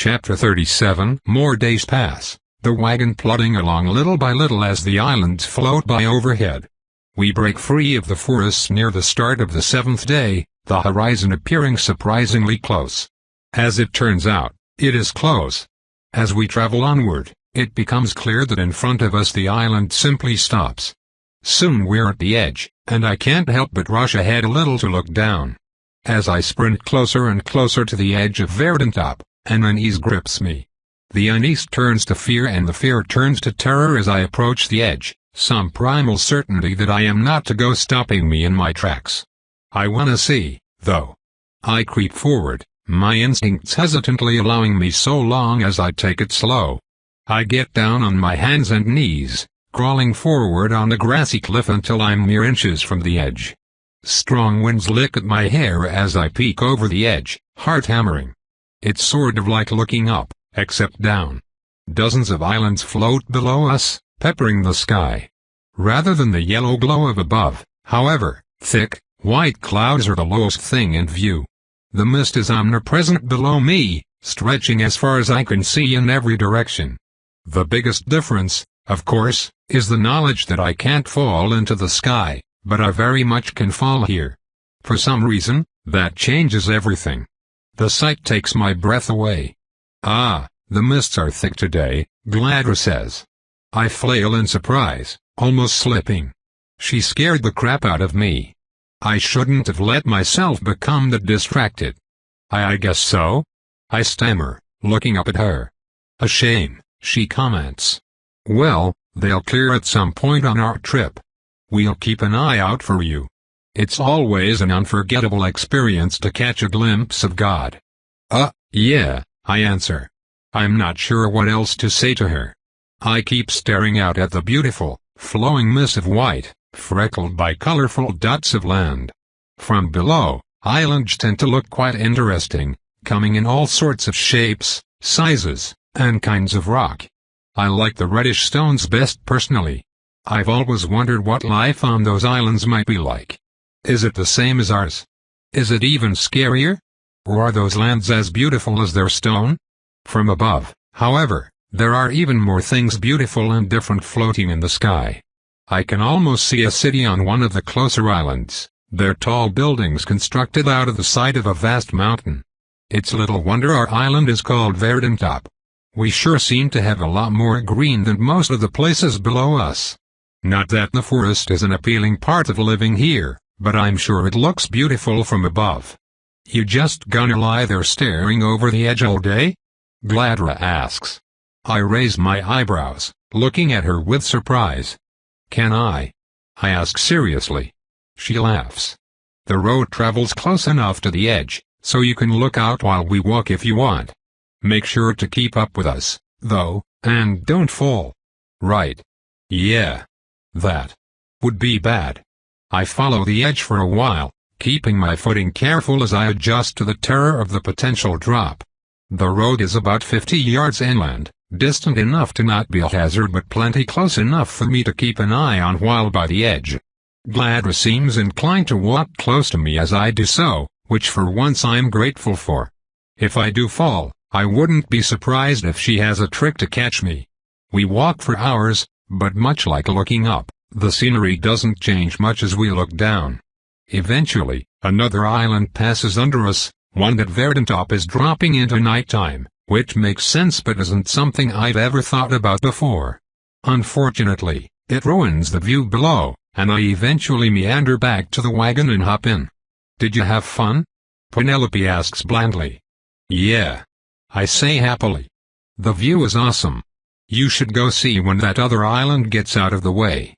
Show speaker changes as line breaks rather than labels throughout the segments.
Chapter 37. More days pass, the wagon plodding along little by little as the islands float by overhead. We break free of the forests near the start of the 7th day, the horizon appearing surprisingly close. As it turns out, it is close. As we travel onward, it becomes clear that in front of us the island simply stops. Soon we're at the edge, and I can't help but rush ahead a little to look down. As I sprint closer and closer to the edge of Verdantop, an unease grips me. The unease turns to fear and the fear turns to terror as I approach the edge, some primal certainty that I am not to go stopping me in my tracks. I wanna see, though. I creep forward, my instincts hesitantly allowing me so long as I take it slow. I get down on my hands and knees, crawling forward on the grassy cliff until I'm mere inches from the edge. Strong winds lick at my hair as I peek over the edge, heart hammering. It's sort of like looking up, except down. Dozens of islands float below us, peppering the sky. Rather than the yellow glow of above, however, thick, white clouds are the lowest thing in view. The mist is omnipresent below me, stretching as far as I can see in every direction. The biggest difference, of course, is the knowledge that I can't fall into the sky, but I very much can fall here. For some reason, that changes everything. The sight takes my breath away. Ah, the mists are thick today, Gladra says. I flail in surprise, almost slipping. She scared the crap out of me. I shouldn't have let myself become that distracted. I guess so? I stammer, looking up at her. A shame, she comments. Well, they'll clear at some point on our trip. We'll keep an eye out for you. It's always an unforgettable experience to catch a glimpse of God. Yeah, I answer. I'm not sure what else to say to her. I keep staring out at the beautiful, flowing mist of white, freckled by colorful dots of land. From below, islands tend to look quite interesting, coming in all sorts of shapes, sizes, and kinds of rock. I like the reddish stones best personally. I've always wondered what life on those islands might be like. Is it the same as ours? Is it even scarier? Or are those lands as beautiful as their stone? From above, however, there are even more things beautiful and different floating in the sky. I can almost see a city on one of the closer islands, their tall buildings constructed out of the side of a vast mountain. It's little wonder our island is called Verdantop. We sure seem to have a lot more green than most of the places below us. Not that the forest is an appealing part of living here, but I'm sure it looks beautiful from above. You just gonna lie there staring over the edge all day? Gladra asks. I raise my eyebrows, looking at her with surprise. Can I ask seriously. She laughs. The road travels close enough to the edge, so you can look out while we walk if you want. Make sure to keep up with us, though, and don't fall. Right. Yeah. That would be bad. I follow the edge for a while, keeping my footing careful as I adjust to the terror of the potential drop. The road is about 50 yards inland, distant enough to not be a hazard but plenty close enough for me to keep an eye on while by the edge. Gladra seems inclined to walk close to me as I do so, which for once I'm grateful for. If I do fall, I wouldn't be surprised if she has a trick to catch me. We walk for hours, but much like looking up, the scenery doesn't change much as we look down. Eventually, another island passes under us, one that Verdantop is dropping into nighttime, which makes sense but isn't something I've ever thought about before. Unfortunately, it ruins the view below, and I eventually meander back to the wagon and hop in. Did you have fun? Penelope asks blandly. Yeah. I say happily. The view is awesome. You should go see when that other island gets out of the way.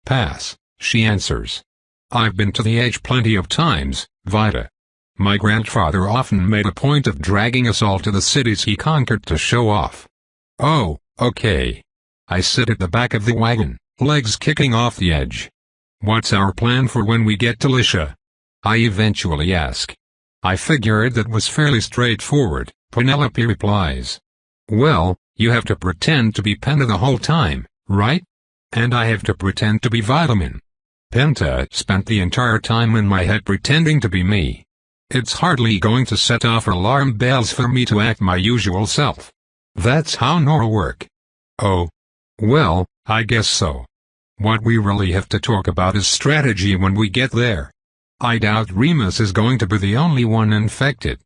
Pass, she answers. I've been to the edge plenty of times, Vita. My grandfather often made a point of dragging us all to the cities he conquered to show off. Oh, okay. I sit at the back of the wagon, legs kicking off the edge. What's our plan for when we get to Lisha? I eventually ask. I figured that was fairly straightforward, Penelope replies. Well, you have to pretend to be Penta the whole time, right? And I have to pretend to be Vitamin. Penta spent the entire time in my head pretending to be me. It's hardly going to set off alarm bells for me to act my usual self. That's how Nora work. Oh. Well, I guess so. What we really have to talk about is strategy when we get there. I doubt Remus is going to be the only one infected.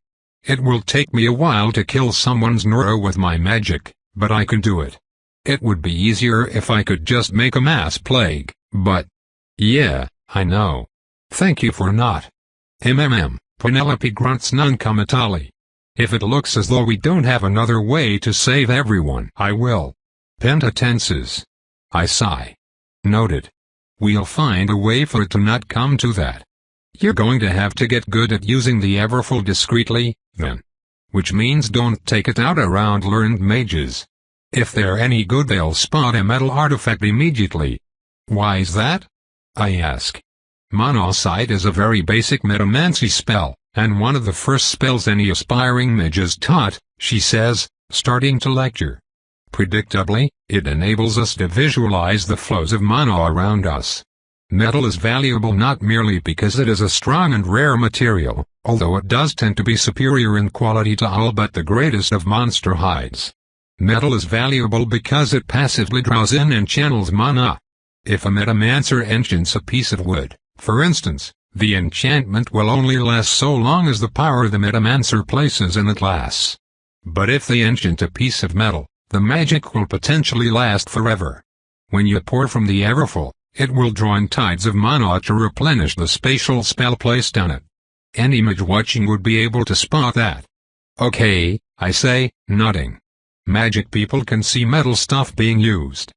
It will take me a while to kill someone's Nora with my magic, but I can do it. It would be easier if I could just make a mass plague, but... Yeah, I know. Thank you for not. Penelope grunts non-committally. If it looks as though we don't have another way to save everyone, I will. Penta tenses. I sigh. Noted. We'll find a way for it to not come to that. You're going to have to get good at using the Everfull discreetly, then. Which means don't take it out around learned mages. If they're any good they'll spot a metal artifact immediately. Why is that? I ask. Monocyte is a very basic metamancy spell, and one of the first spells any aspiring mage is taught, she says, starting to lecture. Predictably, it enables us to visualize the flows of mana around us. Metal is valuable not merely because it is a strong and rare material, although it does tend to be superior in quality to all but the greatest of monster hides. Metal is valuable because it passively draws in and channels mana. If a metamancer enchants a piece of wood, for instance, the enchantment will only last so long as the power the metamancer places in it lasts. But if they enchant a piece of metal, the magic will potentially last forever. When you pour from the Everfull, it will draw in tides of mana to replenish the spatial spell placed on it. Any mage watching would be able to spot that. Okay, I say, nodding. Magic people can see metal stuff being used.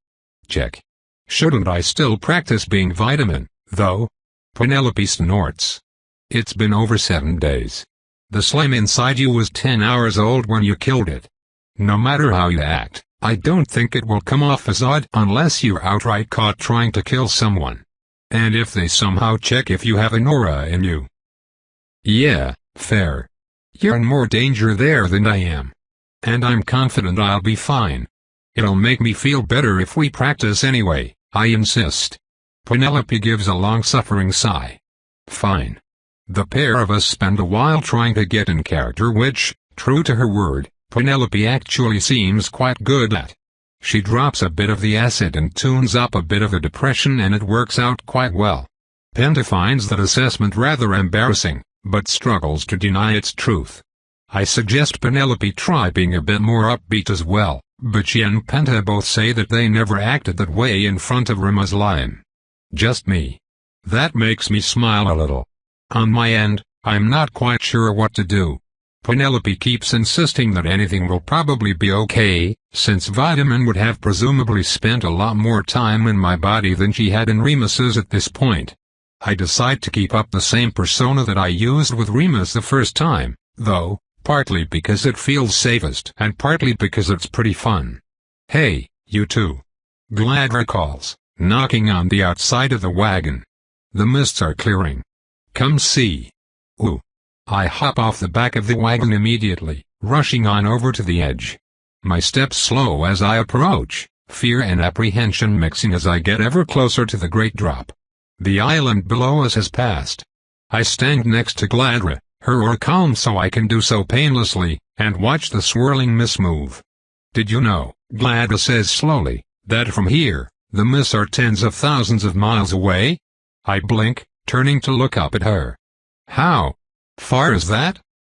Check. Shouldn't I still practice being vitamin, though? Penelope snorts. It's been over 7 days. The slime inside you was 10 hours old when you killed it. No matter how you act, I don't think it will come off as odd unless you're outright caught trying to kill someone. And if they somehow check if you have an aura in you. Yeah, fair. You're in more danger there than I am. And I'm confident I'll be fine. It'll make me feel better if we practice anyway, I insist. Penelope gives a long-suffering sigh. Fine. The pair of us spend a while trying to get in character which, true to her word, Penelope actually seems quite good at. She drops a bit of the acid and tunes up a bit of the depression and it works out quite well. Penta finds that assessment rather embarrassing, but struggles to deny its truth. I suggest Penelope try being a bit more upbeat as well, but she and Penta both say that they never acted that way in front of Rima's line. Just me. That makes me smile a little. On my end, I'm not quite sure what to do. Penelope keeps insisting that anything will probably be okay, since Vitamin would have presumably spent a lot more time in my body than she had in Remus's at this point. I decide to keep up the same persona that I used with Remus the first time, though, partly because it feels safest and partly because it's pretty fun. Hey, you two. Gladra calls, knocking on the outside of the wagon. The mists are clearing. Come see. Ooh. I hop off the back of the wagon immediately, rushing on over to the edge. My steps slow as I approach, fear and apprehension mixing as I get ever closer to the great drop. The island below us has passed. I stand next to Gladra, her oar calm so I can do so painlessly, and watch the swirling mist move. Did you know, Gladra says slowly, that from here, the mists are tens of thousands of miles away? I blink, turning to look up at her. How far is that?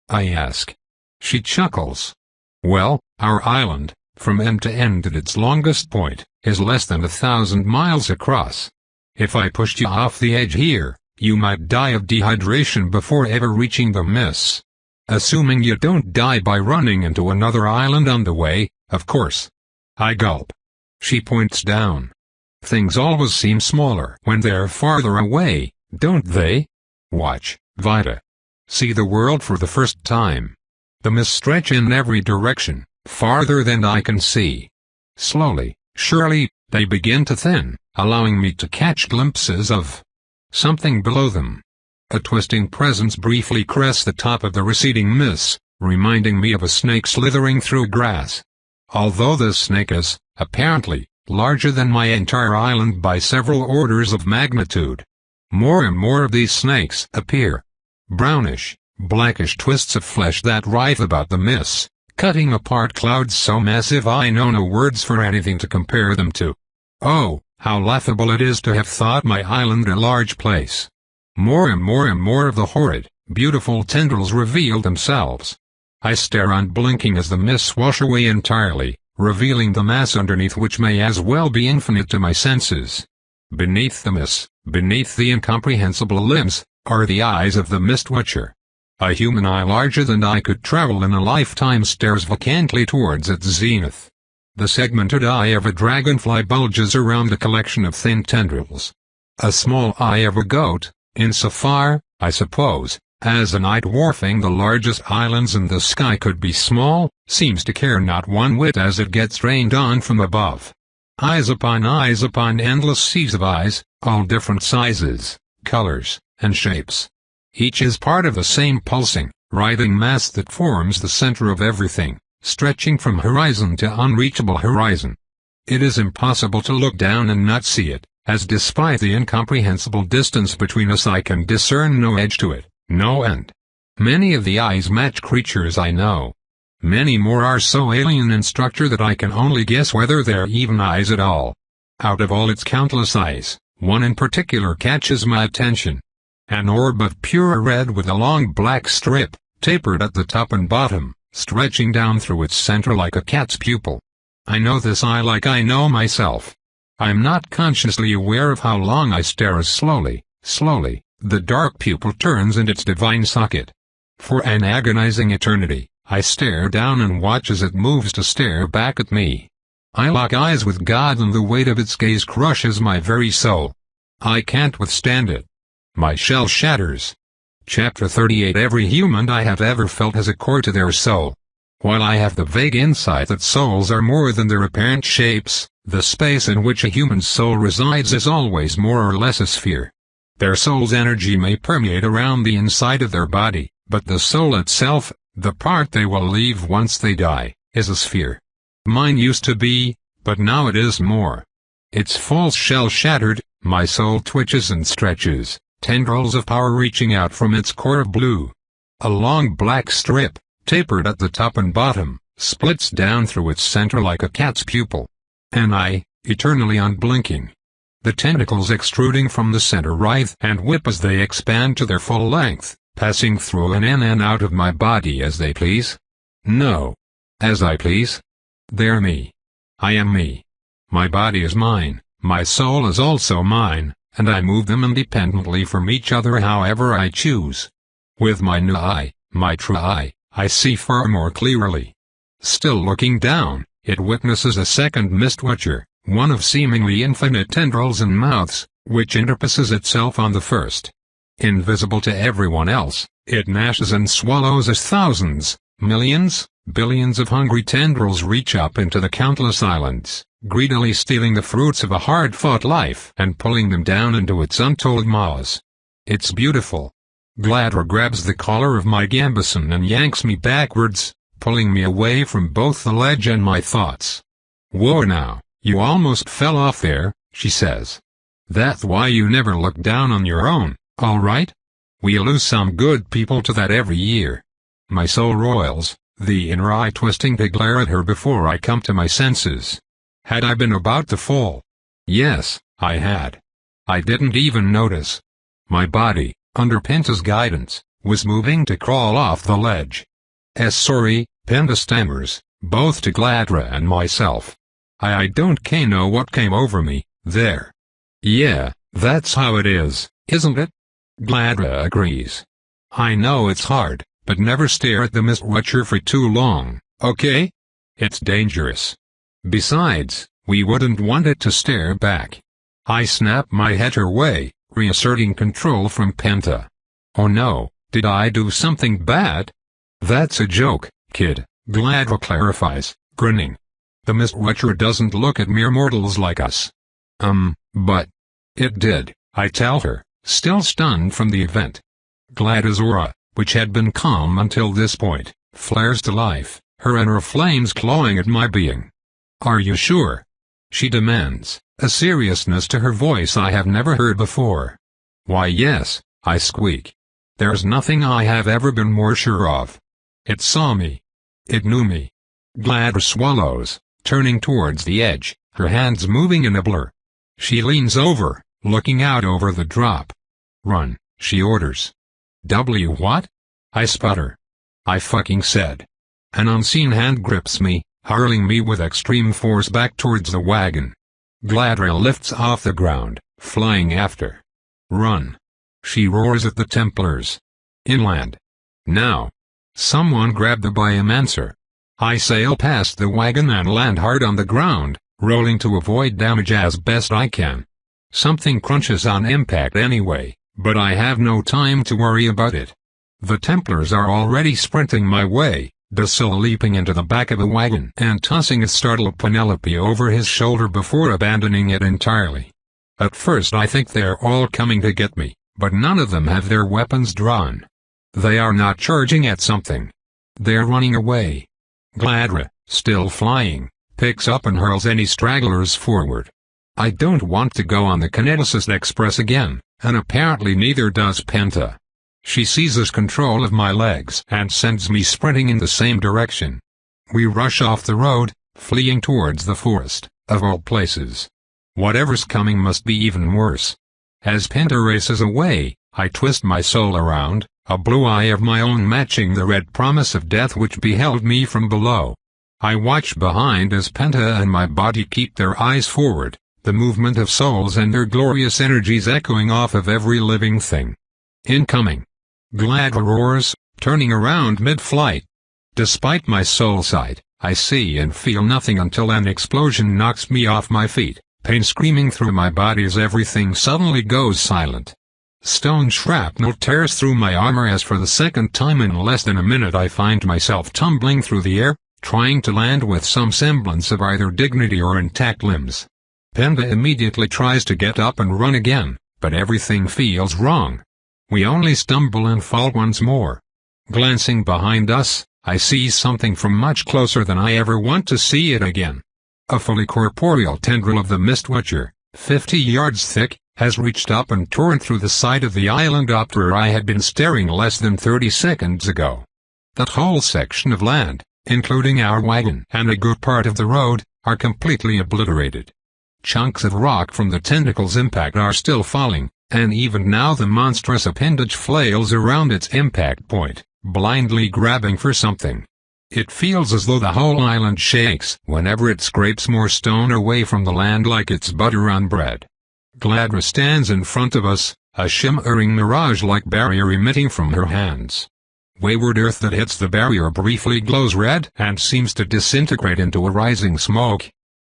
I ask. She chuckles. Well, our island, from end to end at its longest point, is less than 1,000 miles across. If I pushed you off the edge here, you might die of dehydration before ever reaching the mists. Assuming you don't die by running into another island on the way, of course. I gulp. She points down. Things always seem smaller when they're farther away, don't they? Watch, Vita. See the world for the first time. The mists stretch in every direction, farther than I can see. Slowly, surely, they begin to thin, allowing me to catch glimpses of something below them. A twisting presence briefly crests the top of the receding mists, reminding me of a snake slithering through grass. Although this snake is, apparently, larger than my entire island by several orders of magnitude. More and more of these snakes appear. Brownish, blackish twists of flesh that writhe about the mists, cutting apart clouds so massive I know no words for anything to compare them to. Oh, how laughable it is to have thought my island a large place. More and more and more of the horrid, beautiful tendrils reveal themselves. I stare unblinking as the mists wash away entirely, revealing the mass underneath which may as well be infinite to my senses. Beneath the mists, beneath the incomprehensible limbs, are the eyes of the mist watcher. A human eye larger than I could travel in a lifetime stares vacantly towards its zenith. The segmented eye of a dragonfly bulges around a collection of thin tendrils. A small eye of a goat, insofar, I suppose, as an eye dwarfing the largest islands in the sky could be small, seems to care not one whit as it gets rained on from above. Eyes upon endless seas of eyes, all different sizes, colors, and shapes. Each is part of the same pulsing, writhing mass that forms the center of everything, stretching from horizon to unreachable horizon. It is impossible to look down and not see it, as despite the incomprehensible distance between us I can discern no edge to it, no end. Many of the eyes match creatures I know. Many more are so alien in structure that I can only guess whether they're even eyes at all. Out of all its countless eyes, one in particular catches my attention. An orb of pure red with a long black strip, tapered at the top and bottom, stretching down through its center like a cat's pupil. I know this eye like I know myself. I am not consciously aware of how long I stare as slowly, the dark pupil turns in its divine socket. For an agonizing eternity, I stare down and watch as it moves to stare back at me. I lock eyes with God and the weight of its gaze crushes my very soul. I can't withstand it. My shell shatters. Chapter 38. Every human I have ever felt has a core to their soul. While I have the vague insight that souls are more than their apparent shapes, the space in which a human soul resides is always more or less a sphere. Their soul's energy may permeate around the inside of their body, but the soul itself, the part they will leave once they die, is a sphere. Mine used to be, but now it is more. Its false shell shattered, my soul twitches and stretches, tendrils of power reaching out from its core of blue. A long black strip, tapered at the top and bottom, splits down through its center like a cat's pupil. An eye, eternally unblinking. The tentacles extruding from the center writhe and whip as they expand to their full length, passing through and in and out of my body as they please. No. As I please. They're me. I am me. My body is mine, my soul is also mine, and I move them independently from each other however I choose. With my new eye, my true eye, I see far more clearly. Still looking down, it witnesses a second mist watcher, one of seemingly infinite tendrils and mouths, which interposes itself on the first. Invisible to everyone else, it gnashes and swallows as thousands, millions, billions of hungry tendrils reach up into the countless islands, greedily stealing the fruits of a hard-fought life and pulling them down into its untold maws. It's beautiful. Gladra grabs the collar of my gambeson and yanks me backwards, pulling me away from both the ledge and my thoughts. Whoa now, you almost fell off there, she says. That's why you never look down on your own, all right? We lose some good people to that every year. My soul roils, the inner eye twisting to glare at her before I come to my senses. Had I been about to fall? Yes, I had. I didn't even notice. My body, under Penta's guidance, was moving to crawl off the ledge. Sorry, Penta stammers, both to Gladra and myself. I don't know what came over me, there. Yeah, that's how it is, isn't it? Gladra agrees. I know it's hard, but never stare at the mist watcher for too long, okay? It's dangerous. Besides, we wouldn't want it to stare back. I snap my head her way, reasserting control from Penta. Oh no, did I do something bad? That's a joke, kid, Gladra clarifies, grinning. The mist watcher doesn't look at mere mortals like us. But it did, I tell her, still stunned from the event. Gladra's aura, which had been calm until this point, flares to life, her inner flames clawing at my being. Are you sure? She demands, a seriousness to her voice I have never heard before. Why yes, I squeak. There's nothing I have ever been more sure of. It saw me. It knew me. Gladra swallows, turning towards the edge, her hands moving in a blur. She leans over, looking out over the drop. Run, she orders. What? I sputter. I fucking said. An unseen hand grips me, hurling me with extreme force back towards the wagon. Gladra lifts off the ground, flying after. Run. She roars at the Templars. Inland. Now. Someone grab the biomancer. I sail past the wagon and land hard on the ground, rolling to avoid damage as best I can. Something crunches on impact anyway, but I have no time to worry about it. The Templars are already sprinting my way, Basil leaping into the back of a wagon and tossing a startled Penelope over his shoulder before abandoning it entirely. At first I think they're all coming to get me, but none of them have their weapons drawn. They are not charging at something. They're running away. Gladra, still flying, picks up and hurls any stragglers forward. I don't want to go on the Kineticist Express again, and apparently neither does Penta. She seizes control of my legs and sends me sprinting in the same direction. We rush off the road, fleeing towards the forest, of all places. Whatever's coming must be even worse. As Penta races away, I twist my soul around, a blue eye of my own matching the red promise of death which beheld me from below. I watch behind as Penta and my body keep their eyes forward, the movement of souls and their glorious energies echoing off of every living thing. Incoming. Gladra roars, turning around mid-flight. Despite my soul sight, I see and feel nothing until an explosion knocks me off my feet, pain screaming through my body as everything suddenly goes silent. Stone shrapnel tears through my armor as for the second time in less than a minute I find myself tumbling through the air, trying to land with some semblance of either dignity or intact limbs. Penta immediately tries to get up and run again, but everything feels wrong. We only stumble and fall once more. Glancing behind us, I see something from much closer than I ever want to see it again. A fully corporeal tendril of the Mistwatcher, 50 yards thick, has reached up and torn through the side of the island up where I had been staring less than 30 seconds ago. That whole section of land, including our wagon and a good part of the road, are completely obliterated. Chunks of rock from the tentacle's impact are still falling, and even now the monstrous appendage flails around its impact point, blindly grabbing for something. It feels as though the whole island shakes whenever it scrapes more stone away from the land like it's butter on bread. Gladra stands in front of us, a shimmering mirage-like barrier emitting from her hands. Wayward earth that hits the barrier briefly glows red and seems to disintegrate into a rising smoke.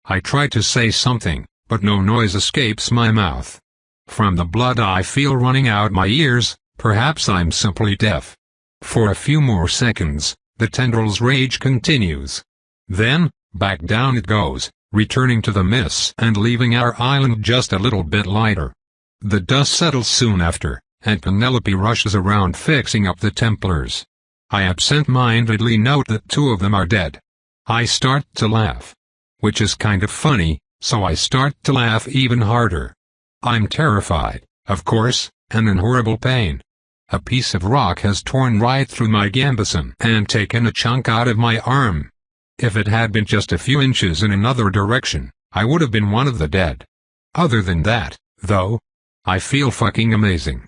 I try to say something, but no noise escapes my mouth. From the blood I feel running out my ears, perhaps I'm simply deaf. For a few more seconds, the tendril's rage continues. Then, back down it goes, returning to the mists and leaving our island just a little bit lighter. The dust settles soon after, and Penelope rushes around fixing up the Templars. I absent-mindedly note that 2 of them are dead. I start to laugh. Which is kind of funny, so I start to laugh even harder. I'm terrified, of course, and in horrible pain. A piece of rock has torn right through my gambeson and taken a chunk out of my arm. If it had been just a few inches in another direction, I would have been one of the dead. Other than that, though, I feel fucking amazing.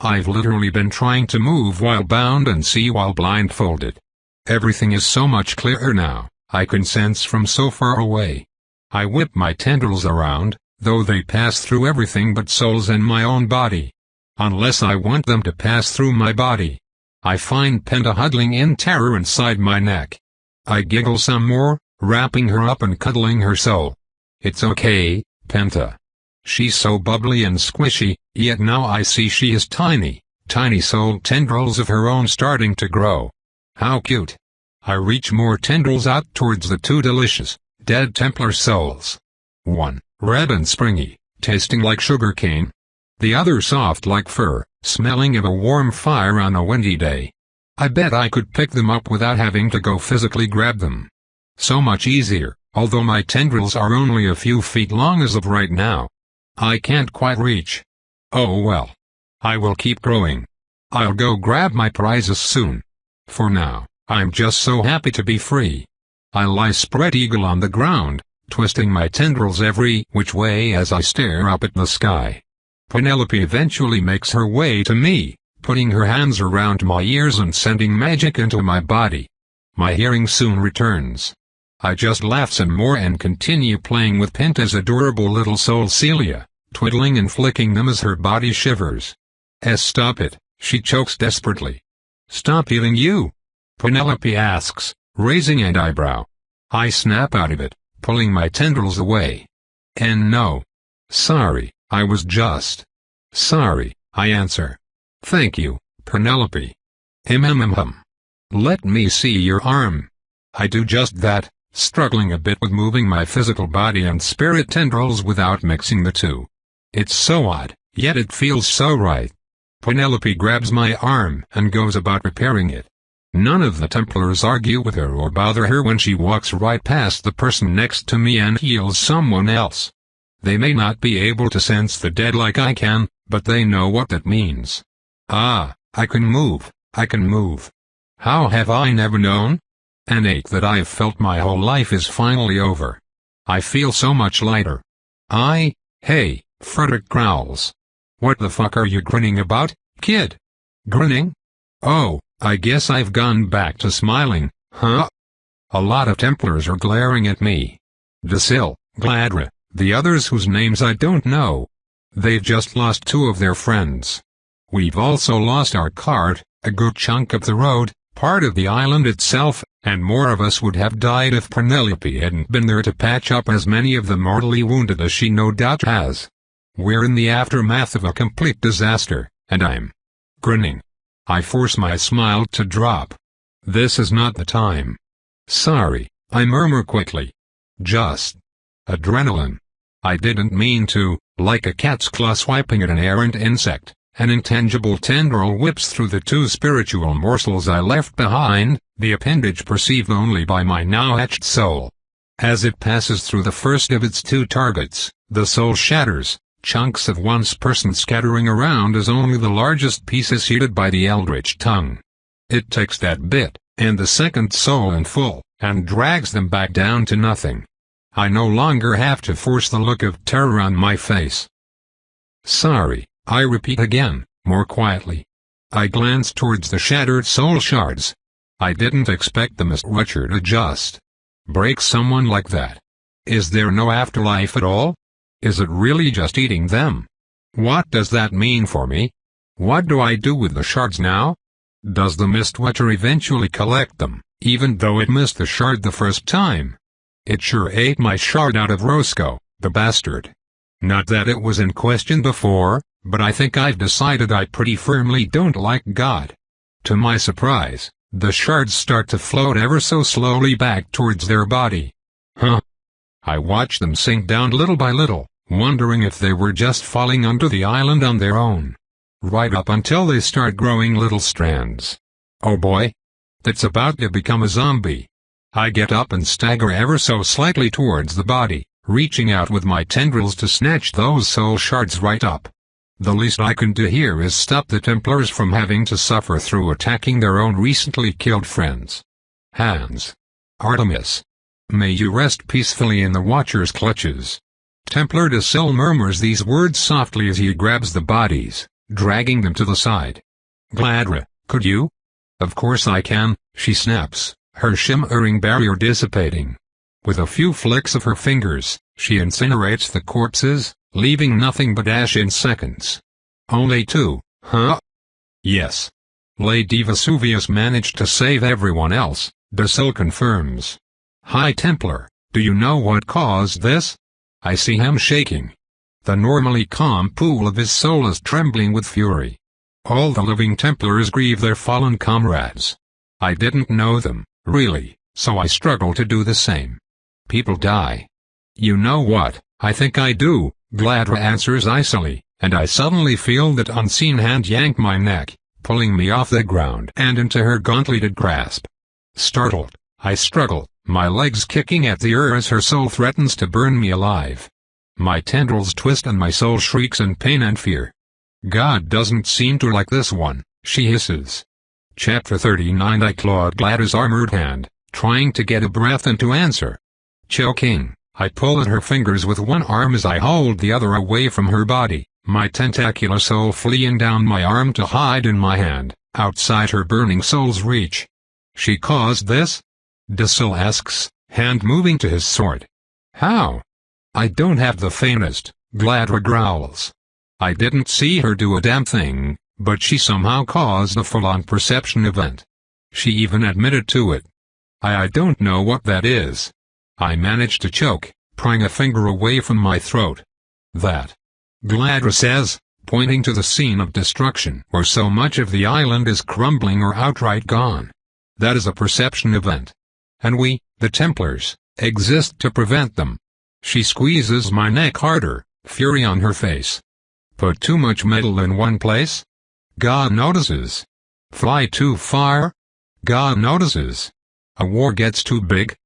I've literally been trying to move while bound and see while blindfolded. Everything is so much clearer now, I can sense from so far away. I whip my tendrils around, though they pass through everything but souls and my own body. Unless I want them to pass through my body. I find Penta huddling in terror inside my neck. I giggle some more, wrapping her up and cuddling her soul. It's okay, Penta. She's so bubbly and squishy, yet now I see she has tiny soul tendrils of her own starting to grow. How cute. I reach more tendrils out towards the 2 delicious, dead Templar souls. One, red and springy, tasting like sugar cane. The other soft like fur, smelling of a warm fire on a windy day. I bet I could pick them up without having to go physically grab them. So much easier, although my tendrils are only a few feet long as of right now. I can't quite reach. Oh well. I will keep growing. I'll go grab my prizes soon. For now, I'm just so happy to be free. I lie spread eagle on the ground, twisting my tendrils every which way as I stare up at the sky. Penelope eventually makes her way to me, putting her hands around my ears and sending magic into my body. My hearing soon returns. I just laugh some more and continue playing with Pinta's adorable little soul Celia, twiddling and flicking them as her body shivers. Stop it, she chokes desperately. Stop healing you? Penelope asks, raising an eyebrow. I snap out of it, pulling my tendrils away. And no. Sorry, I was just. Sorry, I answer. Thank you, Penelope. Let me see your arm. I do just that, struggling a bit with moving my physical body and spirit tendrils without mixing the two. It's so odd, yet it feels so right. Penelope grabs my arm and goes about repairing it. None of the Templars argue with her or bother her when she walks right past the person next to me and heals someone else. They may not be able to sense the dead like I can, but they know what that means. Ah, I can move, I can move. How have I never known? An ache that I've felt my whole life is finally over. I feel so much lighter. Hey, Frederick growls. What the fuck are you grinning about, kid? Grinning? Oh, I guess I've gone back to smiling, huh? A lot of Templars are glaring at me. Desil, Gladra, the others whose names I don't know. They've just lost 2 of their friends. We've also lost our cart, a good chunk of the road, part of the island itself, and more of us would have died if Penelope hadn't been there to patch up as many of the mortally wounded as she no doubt has. We're in the aftermath of a complete disaster, and I'm grinning. I force my smile to drop. This is not the time. Sorry, I murmur quickly. Just adrenaline. I didn't mean to, like a cat's claw swiping at an errant insect. An intangible tendril whips through the 2 spiritual morsels I left behind, the appendage perceived only by my now hatched soul. As it passes through the first of its 2 targets, the soul shatters, chunks of one's person scattering around as only the largest piece is heated by the eldritch tongue. It takes that bit, and the second soul in full, and drags them back down to nothing. I no longer have to force the look of terror on my face. Sorry. I repeat again, more quietly. I glance towards the shattered soul shards. I didn't expect the misrupture to just break someone like that. Is there no afterlife at all? Is it really just eating them? What does that mean for me? What do I do with the shards now? Does the Mistwatcher eventually collect them, even though it missed the shard the first time? It sure ate my shard out of Roscoe, the bastard. Not that it was in question before, but I think I've decided I pretty firmly don't like God. To my surprise, the shards start to float ever so slowly back towards their body. Huh? I watch them sink down little by little, wondering if they were just falling under the island on their own. Right up until they start growing little strands. Oh boy! That's about to become a zombie. I get up and stagger ever so slightly towards the body, reaching out with my tendrils to snatch those soul shards right up. The least I can do here is stop the Templars from having to suffer through attacking their own recently killed friends. Hans. Artemis. May you rest peacefully in the Watcher's clutches. Templar Desil murmurs these words softly as he grabs the bodies, dragging them to the side. Gladra, could you? Of course I can, she snaps, her shimmering barrier dissipating. With a few flicks of her fingers, she incinerates the corpses, leaving nothing but ash in seconds. Only 2, huh? Yes. Lady Vesuvius managed to save everyone else, Desil confirms. High Templar, do you know what caused this? I see him shaking. The normally calm pool of his soul is trembling with fury. All the living Templars grieve their fallen comrades. I didn't know them, really, so I struggle to do the same. People die. You know what, I think I do, Gladra answers icily, and I suddenly feel that unseen hand yank my neck, pulling me off the ground and into her gauntleted grasp. Startled, I struggle, my legs kicking at the air as her soul threatens to burn me alive. My tendrils twist and my soul shrieks in pain and fear. God doesn't seem to like this one, she hisses. Chapter 39. I clawed Gladys' armored hand, trying to get a breath and to answer. Choking, I pull at her fingers with one arm as I hold the other away from her body, my tentacular soul fleeing down my arm to hide in my hand, outside her burning soul's reach. She caused this? Dasil asks, hand moving to his sword. How? I don't have the faintest, Gladra growls. I didn't see her do a damn thing, but she somehow caused a full-on perception event. She even admitted to it. I don't know what that is. I managed to choke, prying a finger away from my throat. That, Gladra says, pointing to the scene of destruction where so much of the island is crumbling or outright gone. That is a perception event. And we, the Templars, exist to prevent them. She squeezes my neck harder, fury on her face. Put too much metal in one place? God notices. Fly too far? God notices. A war gets too big?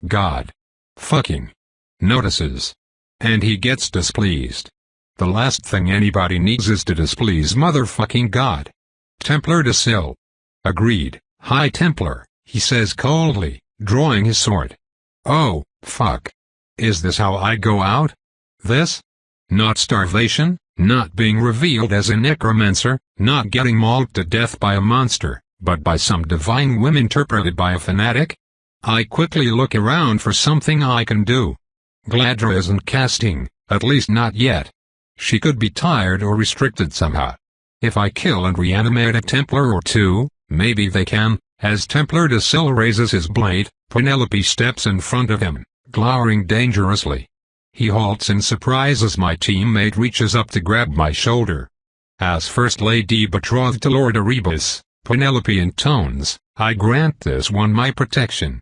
God fucking notices. And he gets displeased. The last thing anybody needs is to displease motherfucking God. Templar Dasil. Agreed, High Templar, he says coldly, drawing his sword. Oh, fuck. Is this how I go out? This? Not starvation, not being revealed as a necromancer, not getting mauled to death by a monster, but by some divine whim interpreted by a fanatic? I quickly look around for something I can do. Gladra isn't casting, at least not yet. She could be tired or restricted somehow. If I kill and reanimate a Templar or two, maybe they can. As Templar Dasil raises his blade, Penelope steps in front of him, glowering dangerously. He halts in surprise as my teammate reaches up to grab my shoulder. As First Lady betrothed to Lord Erebus, Penelope intones, I grant this one my protection.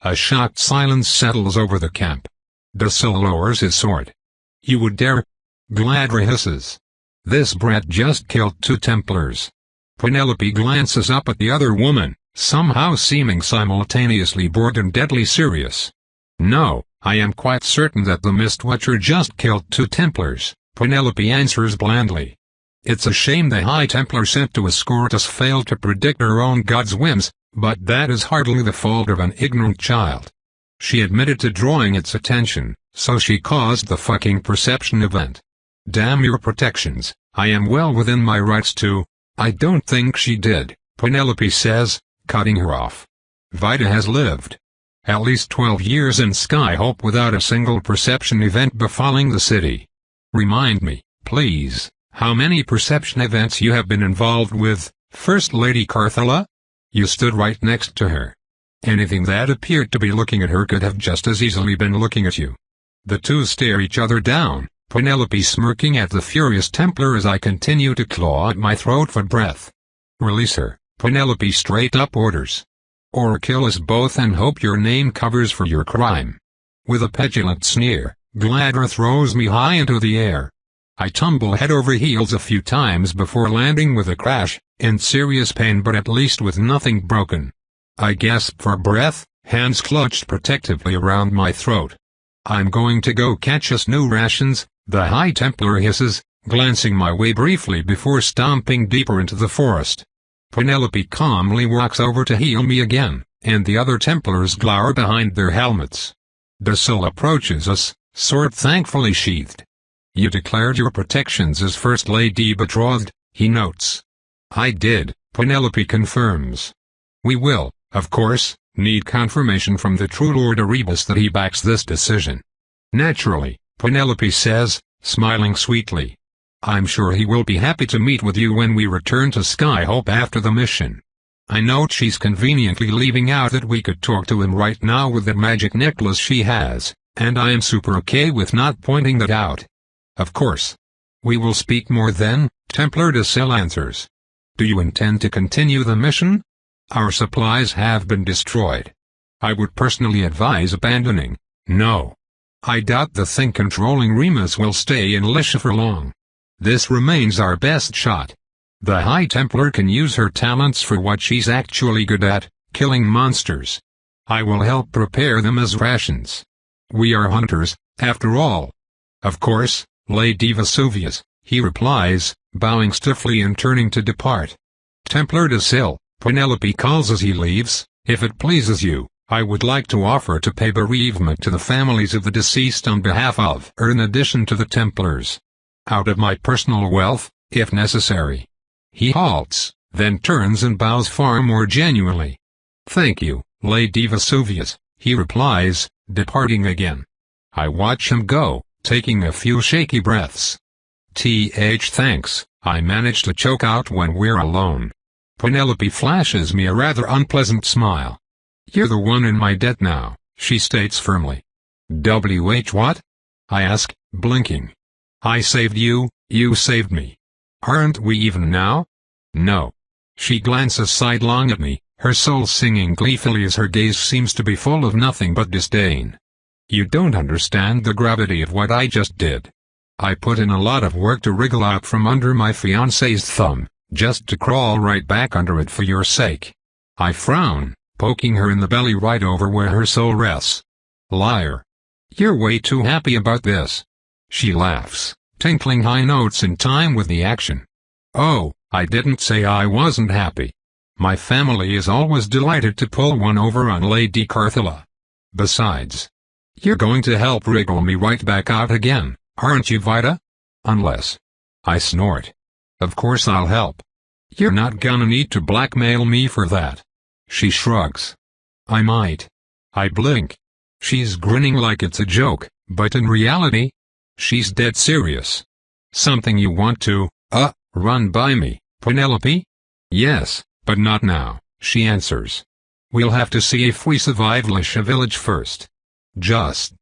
A shocked silence settles over the camp. Dasil lowers his sword. You would dare? Gladra hisses. This brat just killed 2 Templars. Penelope glances up at the other woman, somehow seeming simultaneously bored and deadly serious. No, I am quite certain that the Mistwatcher just killed 2 Templars, Penelope answers blandly. It's a shame the High Templar sent to escort us failed to predict her own god's whims, but that is hardly the fault of an ignorant child. She admitted to drawing its attention, so she caused the fucking perception event. Damn your protections, I am well within my rights to— I don't think she did, Penelope says, cutting her off. Vida has lived at least 12 years in Skyhope without a single perception event befalling the city. Remind me, please, how many perception events you have been involved with, First Lady Carthella? You stood right next to her. Anything that appeared to be looking at her could have just as easily been looking at you. The two stare each other down, Penelope smirking at the furious Templar as I continue to claw at my throat for breath. Release her, Penelope straight up orders. Or kill us both and hope your name covers for your crime. With a petulant sneer, Gladra throws me high into the air. I tumble head over heels a few times before landing with a crash, in serious pain but at least with nothing broken. I gasp for breath, hands clutched protectively around my throat. I'm going to go catch us new rations, the High Templar hisses, glancing my way briefly before stomping deeper into the forest. Penelope calmly walks over to heal me again, and the other Templars glower behind their helmets. Dasil approaches us, sword thankfully sheathed. You declared your protections as First Lady betrothed, he notes. I did, Penelope confirms. We will, of course, need confirmation from the true Lord Erebus that he backs this decision. Naturally, Penelope says, smiling sweetly. I'm sure he will be happy to meet with you when we return to Skyhope after the mission. I note she's conveniently leaving out that we could talk to him right now with that magic necklace she has, and I am super okay with not pointing that out. Of course. We will speak more then, Templar Dasil answers. Do you intend to continue the mission? Our supplies have been destroyed. I would personally advise abandoning. No. I doubt the thing controlling Remus will stay in Lisha for long. This remains our best shot. The High Templar can use her talents for what she's actually good at, killing monsters. I will help prepare them as rations. We are hunters, after all. Of course, Lady Vesuvius, he replies, bowing stiffly and turning to depart. Templar de Sil, Penelope calls as he leaves. If it pleases you, I would like to offer to pay bereavement to the families of the deceased on behalf of her in addition to the Templars. Out of my personal wealth, if necessary. He halts, then turns and bows far more genuinely. Thank you, Lady Vesuvius, he replies, departing again. I watch him go, taking a few shaky breaths. Thanks, I manage to choke out when we're alone. Penelope flashes me a rather unpleasant smile. You're the one in my debt now, she states firmly. What? I ask, blinking. I saved you, you saved me. Aren't we even now? No. She glances sidelong at me, her soul singing gleefully as her gaze seems to be full of nothing but disdain. You don't understand the gravity of what I just did. I put in a lot of work to wriggle out from under my fiancé's thumb, just to crawl right back under it for your sake. I frown, poking her in the belly right over where her soul rests. Liar. You're way too happy about this. She laughs, tinkling high notes in time with the action. Oh, I didn't say I wasn't happy. My family is always delighted to pull one over on Lady Carthilla. Besides, you're going to help wriggle me right back out again, aren't you, Vida? Unless. I snort. Of course I'll help. You're not gonna need to blackmail me for that. She shrugs. I might. I blink. She's grinning like it's a joke, but in reality, she's dead serious. Something you want to, run by me, Penelope? Yes, but not now, she answers. We'll have to see if we survive Lisha village first. Just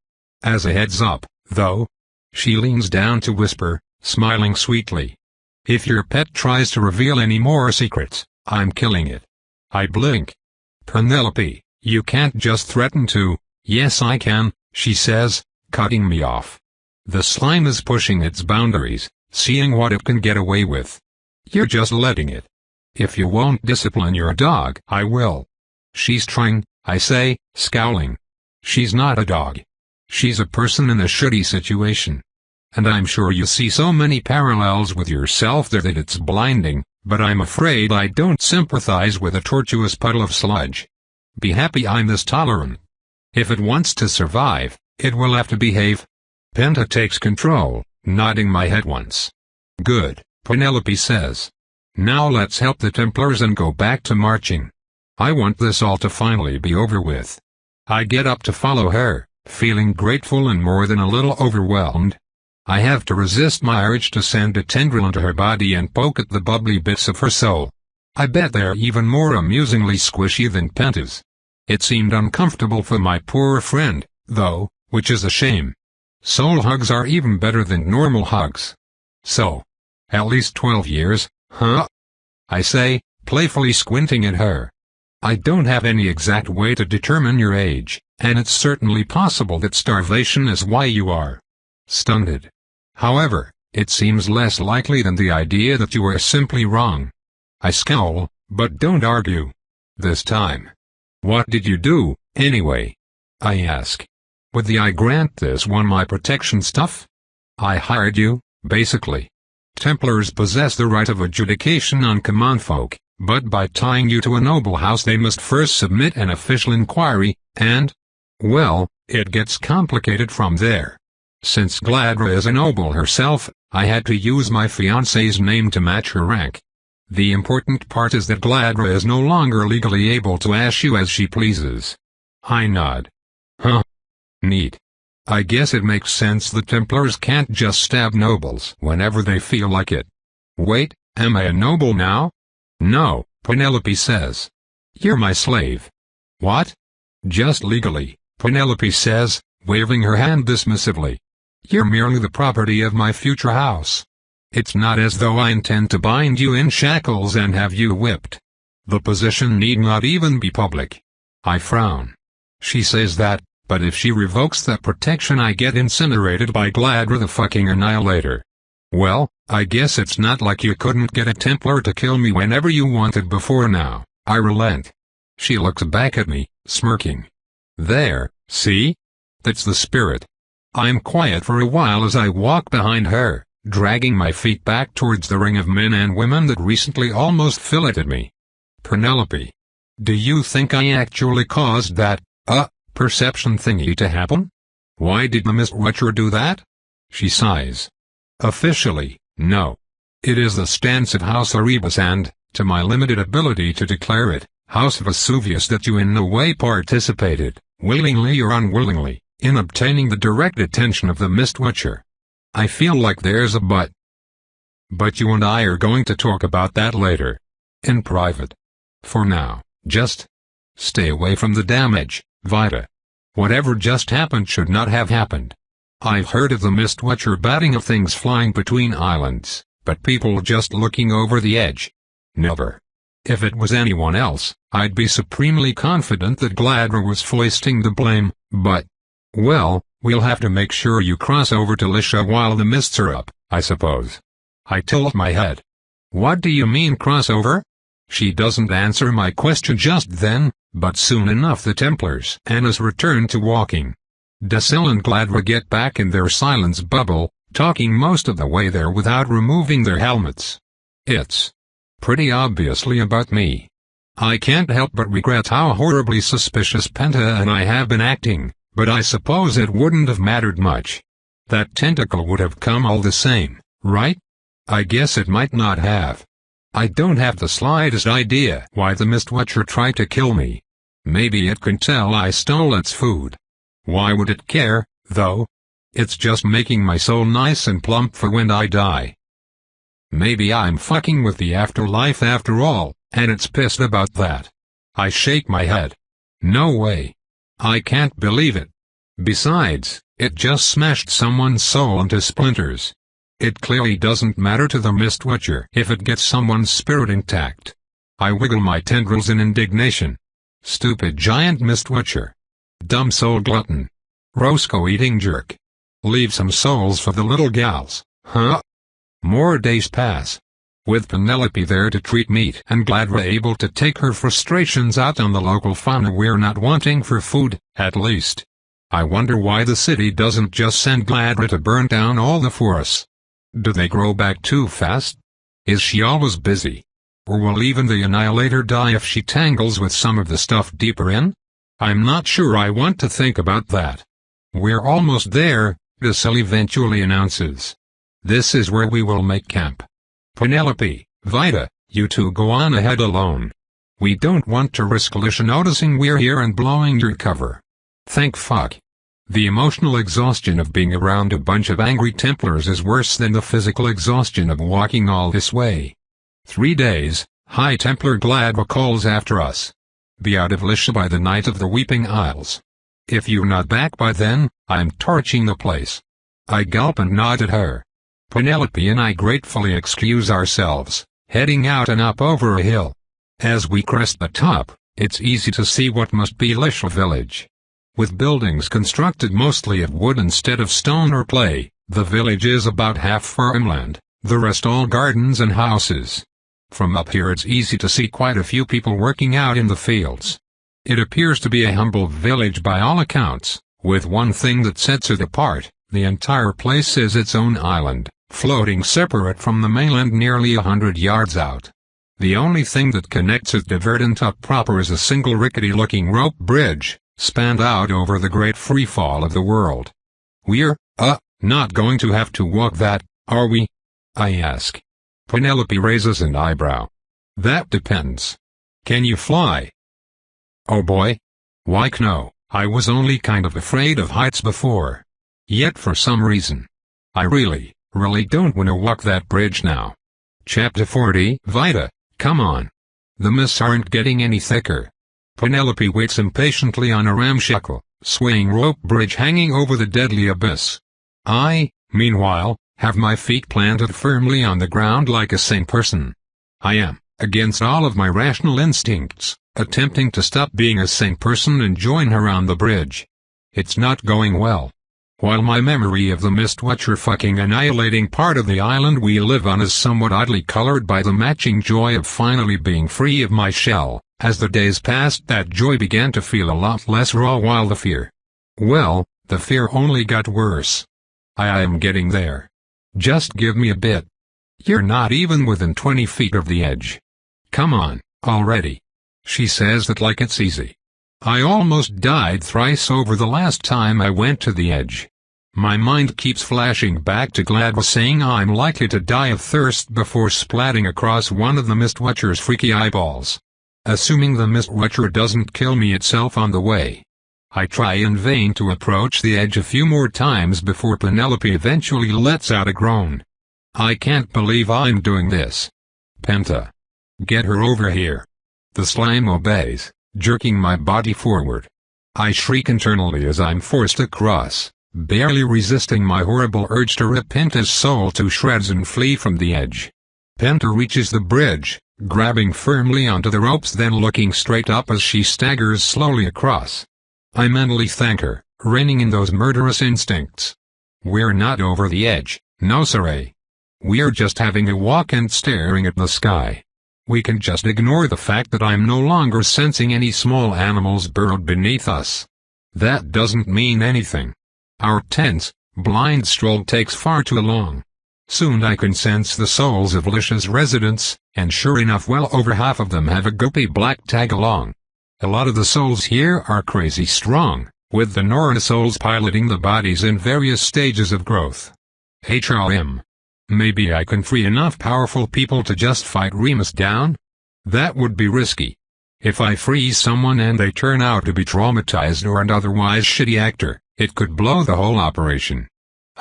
as a heads up, though. She leans down to whisper, smiling sweetly. If your pet tries to reveal any more secrets, I'm killing it. I blink. Penelope, you can't just threaten to. Yes I can, she says, cutting me off. The slime is pushing its boundaries, seeing what it can get away with. You're just letting it. If you won't discipline your dog, I will. She's trying, I say, scowling. She's not a dog. She's a person in a shitty situation. And I'm sure you see so many parallels with yourself that it's blinding, but I'm afraid I don't sympathize with a tortuous puddle of sludge. Be happy I'm this tolerant. If it wants to survive, it will have to behave. Penta takes control, nodding my head once. Good, Penelope says. Now let's help the Templars and go back to marching. I want this all to finally be over with. I get up to follow her, feeling grateful and more than a little overwhelmed. I have to resist my urge to send a tendril into her body and poke at the bubbly bits of her soul. I bet they're even more amusingly squishy than Penta's. It seemed uncomfortable for my poor friend, though, which is a shame. Soul hugs are even better than normal hugs. So, at least 12 years, huh? I say, playfully squinting at her. I don't have any exact way to determine your age, and it's certainly possible that starvation is why you are stunted. However, it seems less likely than the idea that you are simply wrong. I scowl, but don't argue. This time. What did you do, anyway? I ask. Would I grant this one my protection stuff? I hired you, basically. Templars possess the right of adjudication on common folk, but by tying you to a noble house they must first submit an official inquiry, and, well, it gets complicated from there. Since Gladra is a noble herself, I had to use my fiancé's name to match her rank. The important part is that Gladra is no longer legally able to ash you as she pleases. I nod. Huh. Neat. I guess it makes sense the Templars can't just stab nobles whenever they feel like it. Wait, am I a noble now? No, Penelope says. You're my slave. What? Just legally, Penelope says, waving her hand dismissively. You're merely the property of my future house. It's not as though I intend to bind you in shackles and have you whipped. The position need not even be public. I frown. She says that, but if she revokes that protection I get incinerated by Gladra the fucking Annihilator. Well, I guess it's not like you couldn't get a Templar to kill me whenever you wanted before now. I relent. She looks back at me, smirking. There, see? That's the spirit. I'm quiet for a while as I walk behind her, dragging my feet back towards the ring of men and women that recently almost filleted me. Penelope. Do you think I actually caused that, perception thingy to happen? Why did the Mist Watcher do that? She sighs. Officially, no. It is the stance of House Erebus and, to my limited ability to declare it, House Vesuvius, that you in no way participated, willingly or unwillingly, in obtaining the direct attention of the Mist Watcher. I feel like there's a but. But you and I are going to talk about that later. In private. For now, just stay away from the damage, Vita. Whatever just happened should not have happened. I've heard of the Mist Watcher batting of things flying between islands, but people just looking over the edge. Never. If it was anyone else, I'd be supremely confident that Gladra was foisting the blame, but, well, we'll have to make sure you cross over to Lisha while the mists are up, I suppose. I tilt my head. What do you mean crossover? She doesn't answer my question just then, but soon enough the Templars and us return to walking. Decil and Gladra get back in their silence bubble, talking most of the way there without removing their helmets. It's pretty obviously about me. I can't help but regret how horribly suspicious Penta and I have been acting, but I suppose it wouldn't have mattered much. That tentacle would have come all the same, right? I guess it might not have. I don't have the slightest idea why the Mist Watcher tried to kill me. Maybe it can tell I stole its food. Why would it care, though? It's just making my soul nice and plump for when I die. Maybe I'm fucking with the afterlife after all, and it's pissed about that. I shake my head. No way. I can't believe it. Besides, it just smashed someone's soul into splinters. It clearly doesn't matter to the Mist Watcher if it gets someone's spirit intact. I wiggle my tendrils in indignation. Stupid giant Mist Watcher. Dumb soul glutton. Roscoe-eating jerk. Leave some souls for the little gals, huh? More days pass. With Penelope there to treat meat and Gladra able to take her frustrations out on the local fauna we're not wanting for food, at least. I wonder why the city doesn't just send Gladra to burn down all the forests. Do they grow back too fast? Is she always busy? Or will even the Annihilator die if she tangles with some of the stuff deeper in? I'm not sure I want to think about that. We're almost there, Decil eventually announces. This is where we will make camp. Penelope, Vita, you two go on ahead alone. We don't want to risk Lisha noticing we're here and blowing your cover. Thank fuck. The emotional exhaustion of being around a bunch of angry Templars is worse than the physical exhaustion of walking all this way. 3 days, High Templar Gladra calls after us. Be out of Lisha by the night of the Weeping Isles. If you're not back by then, I'm torching the place. I gulp and nod at her. Penelope and I gratefully excuse ourselves, heading out and up over a hill. As we crest the top, it's easy to see what must be Lisha village. With buildings constructed mostly of wood instead of stone or clay, the village is about half farmland, the rest all gardens and houses. From up here it's easy to see quite a few people working out in the fields. It appears to be a humble village by all accounts, with one thing that sets it apart: the entire place is its own island, floating separate from the mainland nearly 100 yards out. The only thing that connects it to Verdantop proper is a single rickety-looking rope bridge, spanned out over the great freefall of the world. We're, not going to have to walk that, are we? I ask. Penelope raises an eyebrow. That depends. Can you fly? Oh boy. Why no, I was only kind of afraid of heights before. Yet for some reason, I really don't want to walk that bridge now. Chapter 40. Vita, come on. The mists aren't getting any thicker. Penelope waits impatiently on a ramshackle, swaying rope bridge hanging over the deadly abyss. I, meanwhile, have my feet planted firmly on the ground like a sane person. I am, against all of my rational instincts, attempting to stop being a sane person and join her on the bridge. It's not going well. While my memory of the Mist Watcher fucking annihilating part of the island we live on is somewhat oddly colored by the matching joy of finally being free of my shell, as the days passed that joy began to feel a lot less raw while the fear, well, the fear only got worse. I am getting there. Just give me a bit. You're not even within 20 feet of the edge. Come on, already. She says that like it's easy. I almost died thrice over the last time I went to the edge. My mind keeps flashing back to Gladwell saying I'm likely to die of thirst before splatting across one of the Mistwatcher's freaky eyeballs. Assuming the Mistwatcher doesn't kill me itself on the way. I try in vain to approach the edge a few more times before Penelope eventually lets out a groan. I can't believe I'm doing this. Penta. Get her over here. The slime obeys, jerking my body forward. I shriek internally as I'm forced across, barely resisting my horrible urge to rip Penta's soul to shreds and flee from the edge. Penta reaches the bridge, grabbing firmly onto the ropes then looking straight up as she staggers slowly across. I mentally thank her, reining in those murderous instincts. We're not over the edge, no siree. We're just having a walk and staring at the sky. We can just ignore the fact that I'm no longer sensing any small animals burrowed beneath us. That doesn't mean anything. Our tense, blind stroll takes far too long. Soon I can sense the souls of Lisha's residents, and sure enough well over half of them have a goopy black tag along. A lot of the souls here are crazy strong, with the Nora souls piloting the bodies in various stages of growth. HRM. Maybe I can free enough powerful people to just fight Remus down? That would be risky. If I freeze someone and they turn out to be traumatized or an otherwise shitty actor, it could blow the whole operation.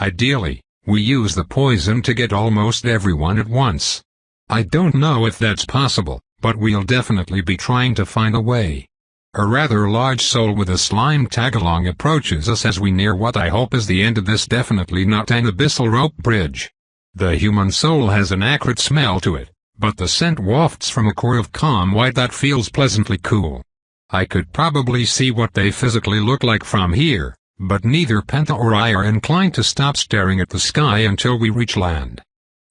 Ideally, we use the poison to get almost everyone at once. I don't know if that's possible, but we'll definitely be trying to find a way. A rather large soul with a slime tag-along approaches us as we near what I hope is the end of this definitely not an abyssal rope bridge. The human soul has an acrid smell to it, but the scent wafts from a core of calm white that feels pleasantly cool. I could probably see what they physically look like from here, but neither Penta or I are inclined to stop staring at the sky until we reach land.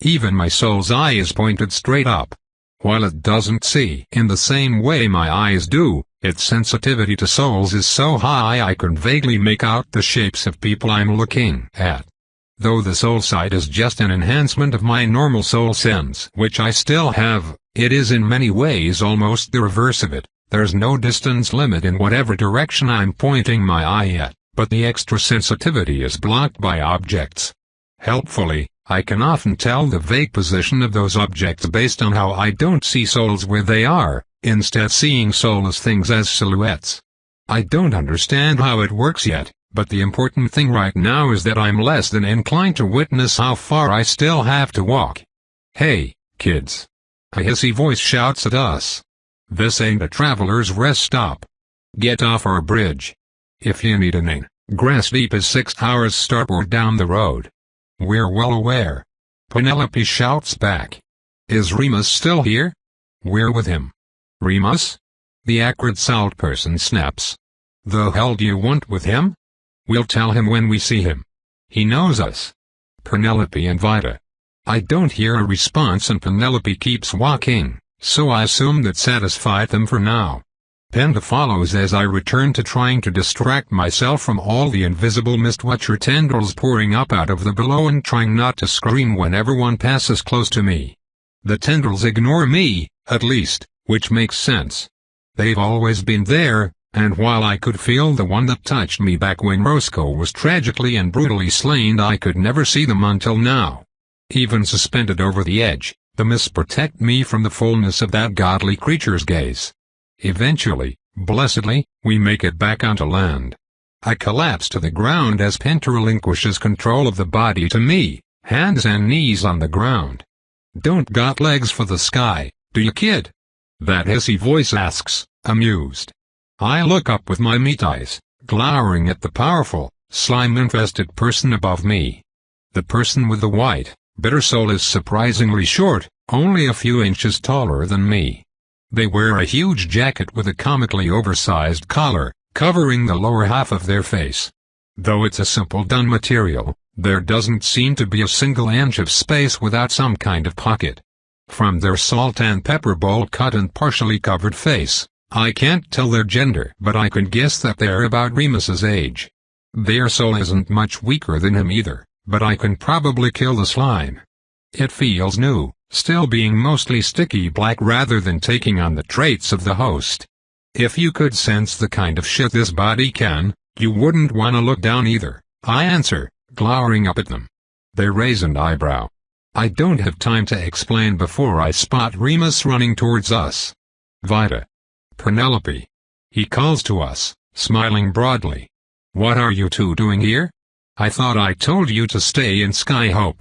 Even my soul's eye is pointed straight up. While it doesn't see in the same way my eyes do, its sensitivity to souls is so high I can vaguely make out the shapes of people I'm looking at. Though the soul sight is just an enhancement of my normal soul sense which I still have, it is in many ways almost the reverse of it. There's no distance limit in whatever direction I'm pointing my eye at, but the extra sensitivity is blocked by objects. Helpfully, I can often tell the vague position of those objects based on how I don't see souls where they are, instead seeing soulless things as silhouettes. I don't understand how it works yet, but the important thing right now is that I'm less than inclined to witness how far I still have to walk. Hey, kids. A hissy voice shouts at us. This ain't a traveler's rest stop. Get off our bridge. If you need an inn, Grass Deep is 6 hours starboard down the road. We're well aware. Penelope shouts back. Is Remus still here? We're with him. Remus? The acrid salt person snaps. The hell do you want with him? We'll tell him when we see him. He knows us. Penelope and Vita. I don't hear a response and Penelope keeps walking, so I assume that satisfied them for now. Penta follows as I return to trying to distract myself from all the invisible Mistwatcher tendrils pouring up out of the below and trying not to scream whenever one passes close to me. The tendrils ignore me, at least, which makes sense. They've always been there, and while I could feel the one that touched me back when Roscoe was tragically and brutally slain, I could never see them until now. Even suspended over the edge, the mists protect me from the fullness of that godly creature's gaze. Eventually, blessedly, we make it back onto land. I collapse to the ground as Penta relinquishes control of the body to me, hands and knees on the ground. Don't got legs for the sky, do you, kid? That hissy voice asks, amused. I look up with my meat eyes, glowering at the powerful, slime-infested person above me. The person with the white, bitter soul is surprisingly short, only a few inches taller than me. They wear a huge jacket with a comically oversized collar, covering the lower half of their face. Though it's a simple dun material, there doesn't seem to be a single inch of space without some kind of pocket. From their salt and pepper bowl-cut and partially covered face, I can't tell their gender, but I can guess that they're about Remus's age. Their soul isn't much weaker than him either, but I can probably kill the slime. It feels new, still being mostly sticky black rather than taking on the traits of the host. If you could sense the kind of shit this body can, you wouldn't want to look down either, I answer, glowering up at them. They raise an eyebrow. I don't have time to explain before I spot Remus running towards us. Vida. Penelope. He calls to us, smiling broadly. What are you two doing here? I thought I told you to stay in Skyhope.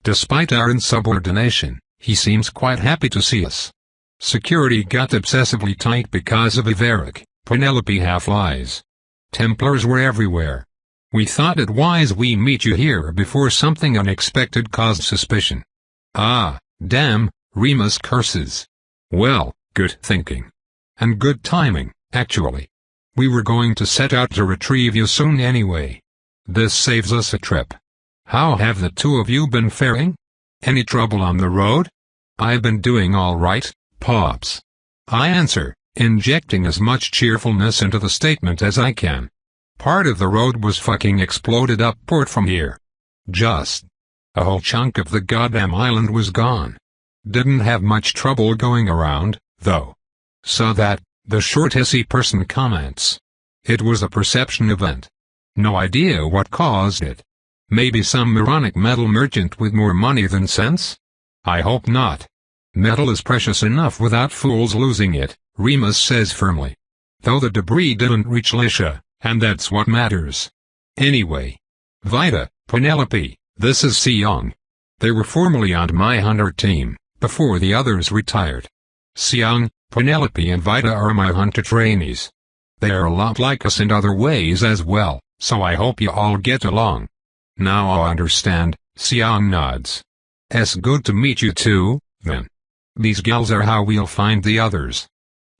Despite our insubordination, he seems quite happy to see us. Security got obsessively tight because of Iveric. Penelope half lies. Templars were everywhere. We thought it wise we meet you here before something unexpected caused suspicion. Ah, damn, Remus curses. Well, good thinking. And good timing, actually. We were going to set out to retrieve you soon anyway. This saves us a trip. How have the two of you been faring? Any trouble on the road? I've been doing all right, Pops. I answer, injecting as much cheerfulness into the statement as I can. Part of the road was fucking exploded up port from here. Just. A whole chunk of the goddamn island was gone. Didn't have much trouble going around, though. So that, the short hissy person comments. It was a perception event. No idea what caused it. Maybe some moronic metal merchant with more money than sense? I hope not. Metal is precious enough without fools losing it, Remus says firmly. Though the debris didn't reach Lisha, and that's what matters. Anyway. Vida, Penelope, this is Seong. They were formerly on my hunter team, before the others retired. Seong, Penelope and Vida are my hunter trainees. They are a lot like us in other ways as well, so I hope you all get along. Now I understand, Seong nods. It's good to meet you too, then. These gals are how we'll find the others.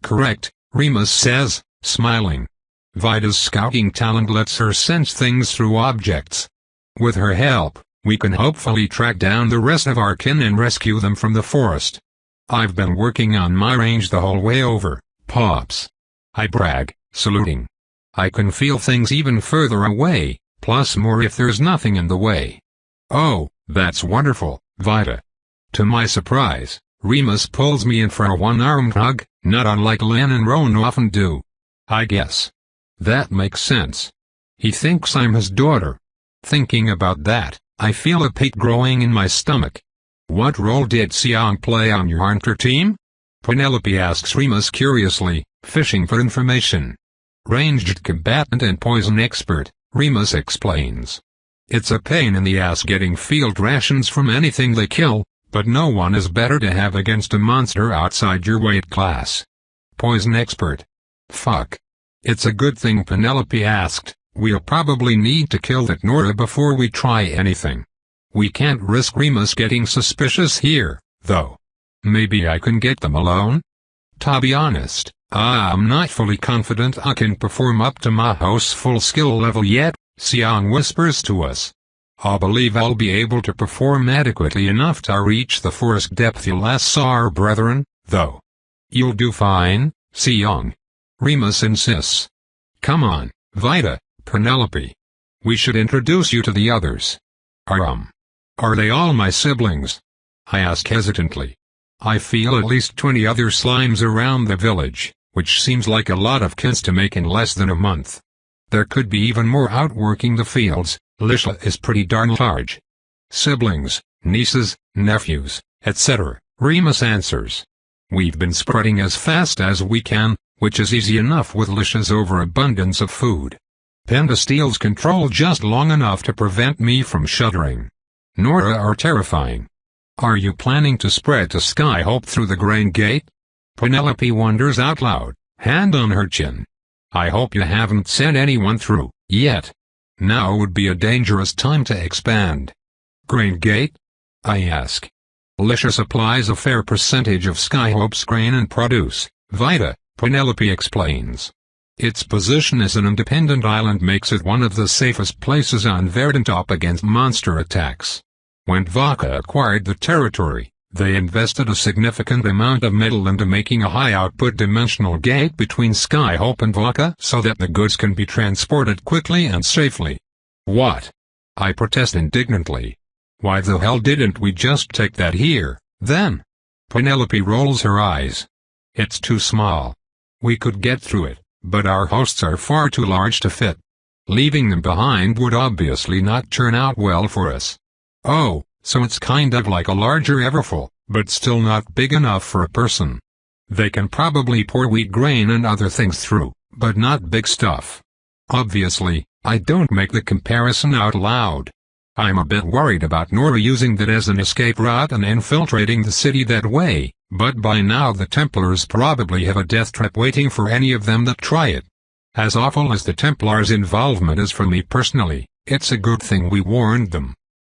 Correct, Remus says, smiling. Vida's scouting talent lets her sense things through objects. With her help, we can hopefully track down the rest of our kin and rescue them from the forest. I've been working on my range the whole way over, Pops. I brag, saluting. I can feel things even further away, plus more if there's nothing in the way. Oh, that's wonderful, Vida. To my surprise, Remus pulls me in for a one-armed hug, not unlike Len and Roan often do. I guess. That makes sense. He thinks I'm his daughter. Thinking about that, I feel a pit growing in my stomach. What role did Seong play on your hunter team? Penelope asks Remus curiously, fishing for information. Ranged combatant and poison expert, Remus explains. It's a pain in the ass getting field rations from anything they kill, but no one is better to have against a monster outside your weight class. Poison expert. Fuck. It's a good thing Penelope asked, we'll probably need to kill that Nora before we try anything. We can't risk Remus getting suspicious here, though. Maybe I can get them alone? To be honest, I'm not fully confident I can perform up to my host's full skill level yet, Seong whispers to us. I believe I'll be able to perform adequately enough to reach the forest depth you last saw our brethren, though. You'll do fine, Seong. Remus insists. Come on, Vida, Penelope. We should introduce you to the others. Are they all my siblings? I ask hesitantly. I feel at least 20 other slimes around the village, which seems like a lot of kids to make in less than a month. There could be even more out working the fields. Lisha is pretty darn large. Siblings, nieces, nephews, etc., Remus answers. We've been spreading as fast as we can, which is easy enough with Lisha's overabundance of food. Penda steals control just long enough to prevent me from shuddering. Nora are terrifying. Are you planning to spread to Skyhope through the grain gate? Penelope wonders out loud, hand on her chin. I hope you haven't sent anyone through, yet. Now would be a dangerous time to expand. Grain gate? I ask. Lisha supplies a fair percentage of Skyhope's grain and produce, Vida, Penelope explains. Its position as an independent island makes it one of the safest places on Verdantop against monster attacks. When Vaka acquired the territory, they invested a significant amount of metal into making a high-output dimensional gate between Skyhope and Vaka so that the goods can be transported quickly and safely. What? I protest indignantly. Why the hell didn't we just take that here, then? Penelope rolls her eyes. It's too small. We could get through it, but our hosts are far too large to fit. Leaving them behind would obviously not turn out well for us. Oh, so it's kind of like a larger Everfull, but still not big enough for a person. They can probably pour wheat grain and other things through, but not big stuff. Obviously, I don't make the comparison out loud. I'm a bit worried about Nora using that as an escape route and infiltrating the city that way, but by now the Templars probably have a death trap waiting for any of them that try it. As awful as the Templars' involvement is for me personally, it's a good thing we warned them.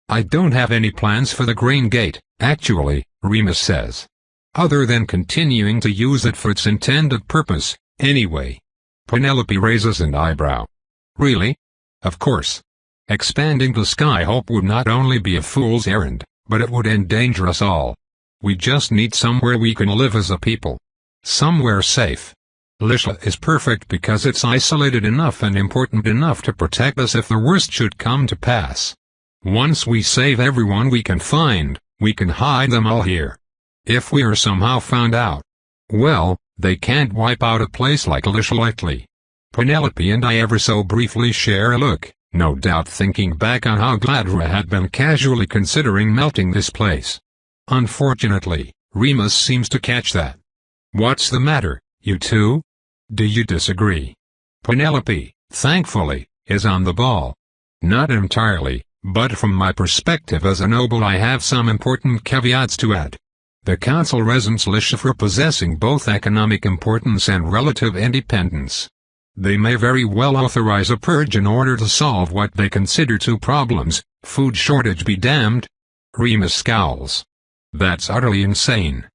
I don't have any plans for the Grain Gate, actually, Remus says. Other than continuing to use it for its intended purpose, anyway. Penelope raises an eyebrow. Really? Of course. Expanding the Skyhope would not only be a fool's errand, but it would endanger us all. We just need somewhere we can live as a people. Somewhere safe. Lisha is perfect because it's isolated enough and important enough to protect us if the worst should come to pass. Once we save everyone we can find, we can hide them all here. If we are somehow found out, well, they can't wipe out a place like Lisha lightly. Penelope and I ever so briefly share a look, no doubt thinking back on how Gladra had been casually considering melting this place. Unfortunately, Remus seems to catch that. What's the matter, you two? Do you disagree? Penelope, thankfully, is on the ball. Not entirely, but from my perspective as a noble I have some important caveats to add. The council resents Lisha for possessing both economic importance and relative independence. They may very well authorize a purge in order to solve what they consider two problems, food shortage be damned. Remus scowls. That's utterly insane.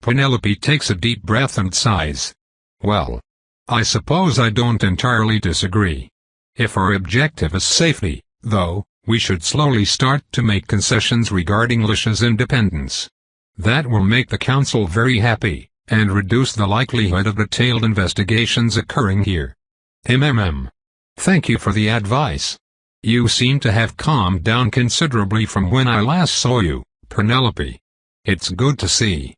Penelope takes a deep breath and sighs. Well, I suppose I don't entirely disagree. If our objective is safety, though, we should slowly start to make concessions regarding Lisha's independence. That will make the council very happy, and reduce the likelihood of detailed investigations occurring here. Thank you for the advice. You seem to have calmed down considerably from when I last saw you, Penelope. It's good to see.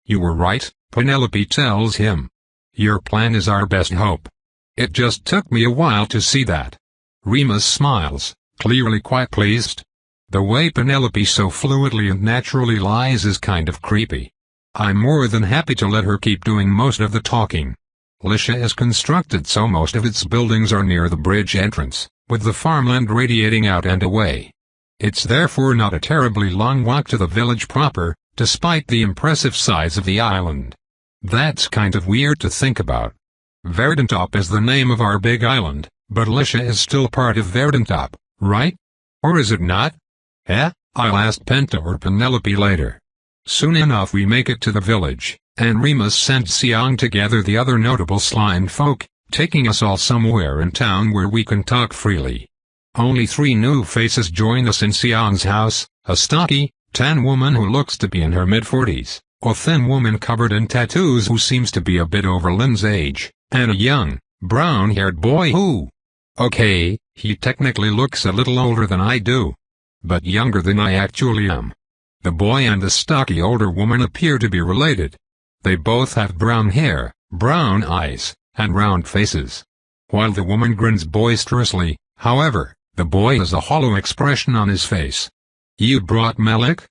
You were right, Penelope tells him. Your plan is our best hope. It just took me a while to see that. Remus smiles, clearly quite pleased. The way Penelope so fluidly and naturally lies is kind of creepy. I'm more than happy to let her keep doing most of the talking. Lisha is constructed so most of its buildings are near the bridge entrance, with the farmland radiating out and away. It's therefore not a terribly long walk to the village proper, despite the impressive size of the island. That's kind of weird to think about. Verdantop is the name of our big island, but Lisha is still part of Verdantop, right? Or is it not? I'll ask Penta or Penelope later. Soon enough we make it to the village, and Remus sends Siang to gather the other notable slime folk, taking us all somewhere in town where we can talk freely. Only 3 new faces join us in Siang's house, a stocky, tan woman who looks to be in her mid-40s, a thin woman covered in tattoos who seems to be a bit over Lin's age, and a young, brown-haired boy who... Okay, he technically looks a little older than I do. But younger than I actually am. The boy and the stocky older woman appear to be related. They both have brown hair, brown eyes, and round faces. While the woman grins boisterously, however, the boy has a hollow expression on his face. You brought Malik?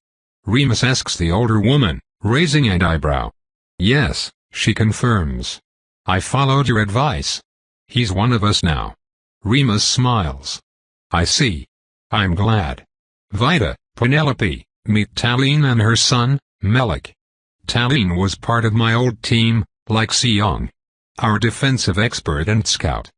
Remus asks the older woman, raising an eyebrow. Yes, she confirms. I followed your advice. He's one of us now. Remus smiles. I see. I'm glad. Vita, Penelope, meet Talene and her son, Malik. Talene was part of my old team, like Siang. Our defensive expert and scout.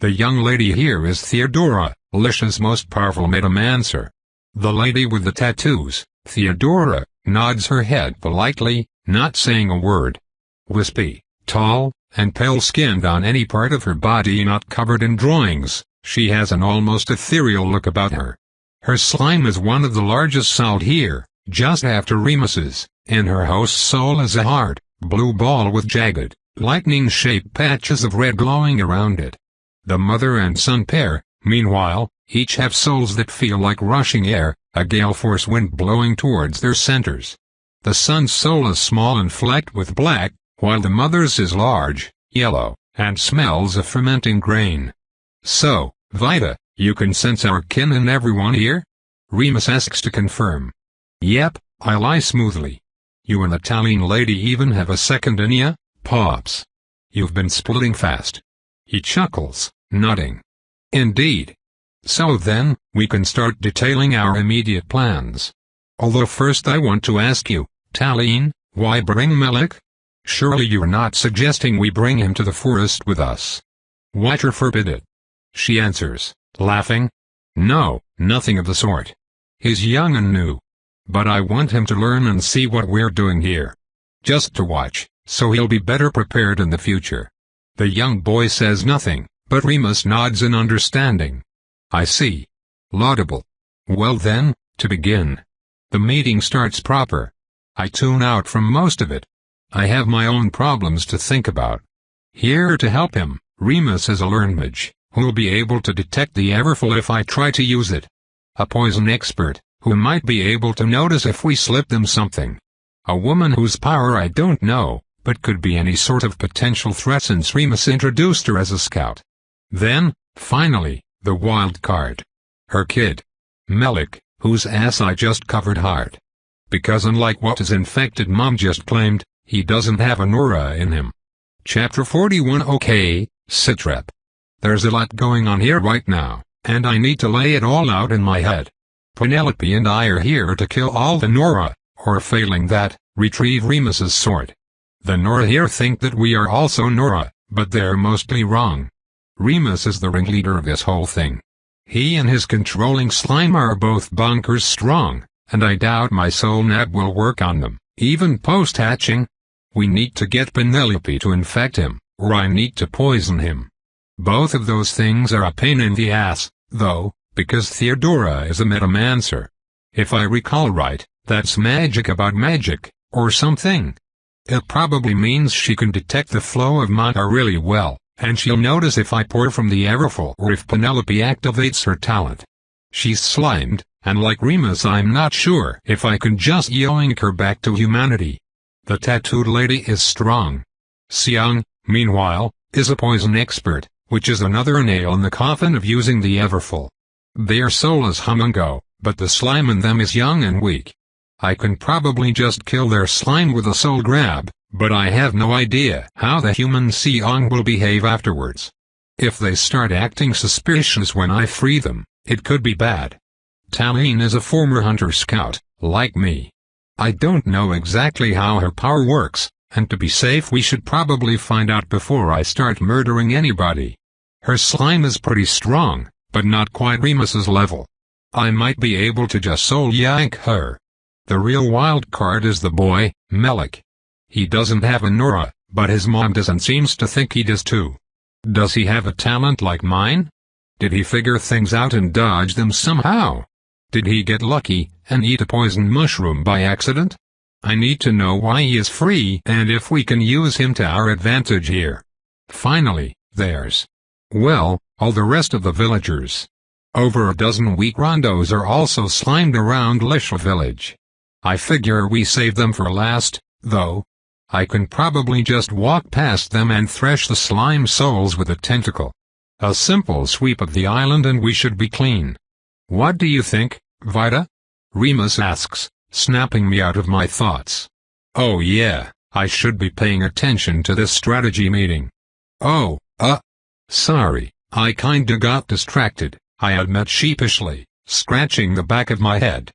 The young lady here is Theodora, Lisha's most powerful metamancer. The lady with the tattoos, Theodora, nods her head politely, not saying a word. Wispy, tall, and pale-skinned on any part of her body not covered in drawings, she has an almost ethereal look about her. Her slime is one of the largest sold here, just after Remus's, and her host's soul is a hard, blue ball with jagged, lightning-shaped patches of red glowing around it. The mother and son pair, meanwhile, Each have souls that feel like rushing air, a gale force wind blowing towards their centers. The son's soul is small and flecked with black, while the mother's is large, yellow, and smells of fermenting grain. So, Vita, you can sense our kin in everyone here? Remus asks to confirm. Yep, I lie smoothly. You and the Italian lady even have a second in ya, Pops. You've been splitting fast. He chuckles, nodding. Indeed. So then, we can start detailing our immediate plans. Although first I want to ask you, Taline, why bring Melik? Surely you're not suggesting we bring him to the forest with us. Water forbid it. She answers, laughing. No, nothing of the sort. He's young and new. But I want him to learn and see what we're doing here. Just to watch, so he'll be better prepared in the future. The young boy says nothing, but Remus nods in understanding. I see. Laudable. Well then, to begin. The meeting starts proper. I tune out from most of it. I have my own problems to think about. Here to help him, Remus is a learned mage, who'll be able to detect the Everfull if I try to use it. A poison expert, who might be able to notice if we slip them something. A woman whose power I don't know, but could be any sort of potential threat since Remus introduced her as a scout. Then, finally, the wild card. Her kid. Melik, whose ass I just covered hard. Because unlike what his infected mom just claimed, he doesn't have an aura in him. Chapter 41. Okay, Sitrep. There's a lot going on here right now, and I need to lay it all out in my head. Penelope and I are here to kill all the Nora, or failing that, retrieve Remus's sword. The Nora here think that we are also Nora, but they're mostly wrong. Remus is the ringleader of this whole thing. He and his controlling slime are both bonkers strong, and I doubt my soul nab will work on them, even post-hatching. We need to get Penelope to infect him, or I need to poison him. Both of those things are a pain in the ass, though, because Theodora is a metamancer. If I recall right, that's magic about magic, or something. It probably means she can detect the flow of mana really well, and she'll notice if I pour from the Everfull or if Penelope activates her talent. She's slimed, and like Remus I'm not sure if I can just yoink her back to humanity. The tattooed lady is strong. Xiang, meanwhile, is a poison expert, which is another nail in the coffin of using the Everfull. Their soul is humungo, but the slime in them is young and weak. I can probably just kill their slime with a soul grab, but I have no idea how the human Xiang will behave afterwards. If they start acting suspicious when I free them, it could be bad. Taline is a former hunter-scout, like me. I don't know exactly how her power works, and to be safe we should probably find out before I start murdering anybody. Her slime is pretty strong, but not quite Remus's level. I might be able to just soul yank her. The real wild card is the boy, Melik. He doesn't have an aura, but his mom does and seems to think he does too. Does he have a talent like mine? Did he figure things out and dodge them somehow? Did he get lucky and eat a poison mushroom by accident? I need to know why he is free and if we can use him to our advantage here. Finally, there's, well, all the rest of the villagers. Over a dozen weak rondos are also slimed around Lishla village. I figure we save them for last, though. I can probably just walk past them and thresh the slime souls with a tentacle. A simple sweep of the island and we should be clean. What do you think, Vita? Remus asks, snapping me out of my thoughts. Oh yeah, I should be paying attention to this strategy meeting. Oh, sorry, I kinda got distracted, I admit sheepishly, scratching the back of my head.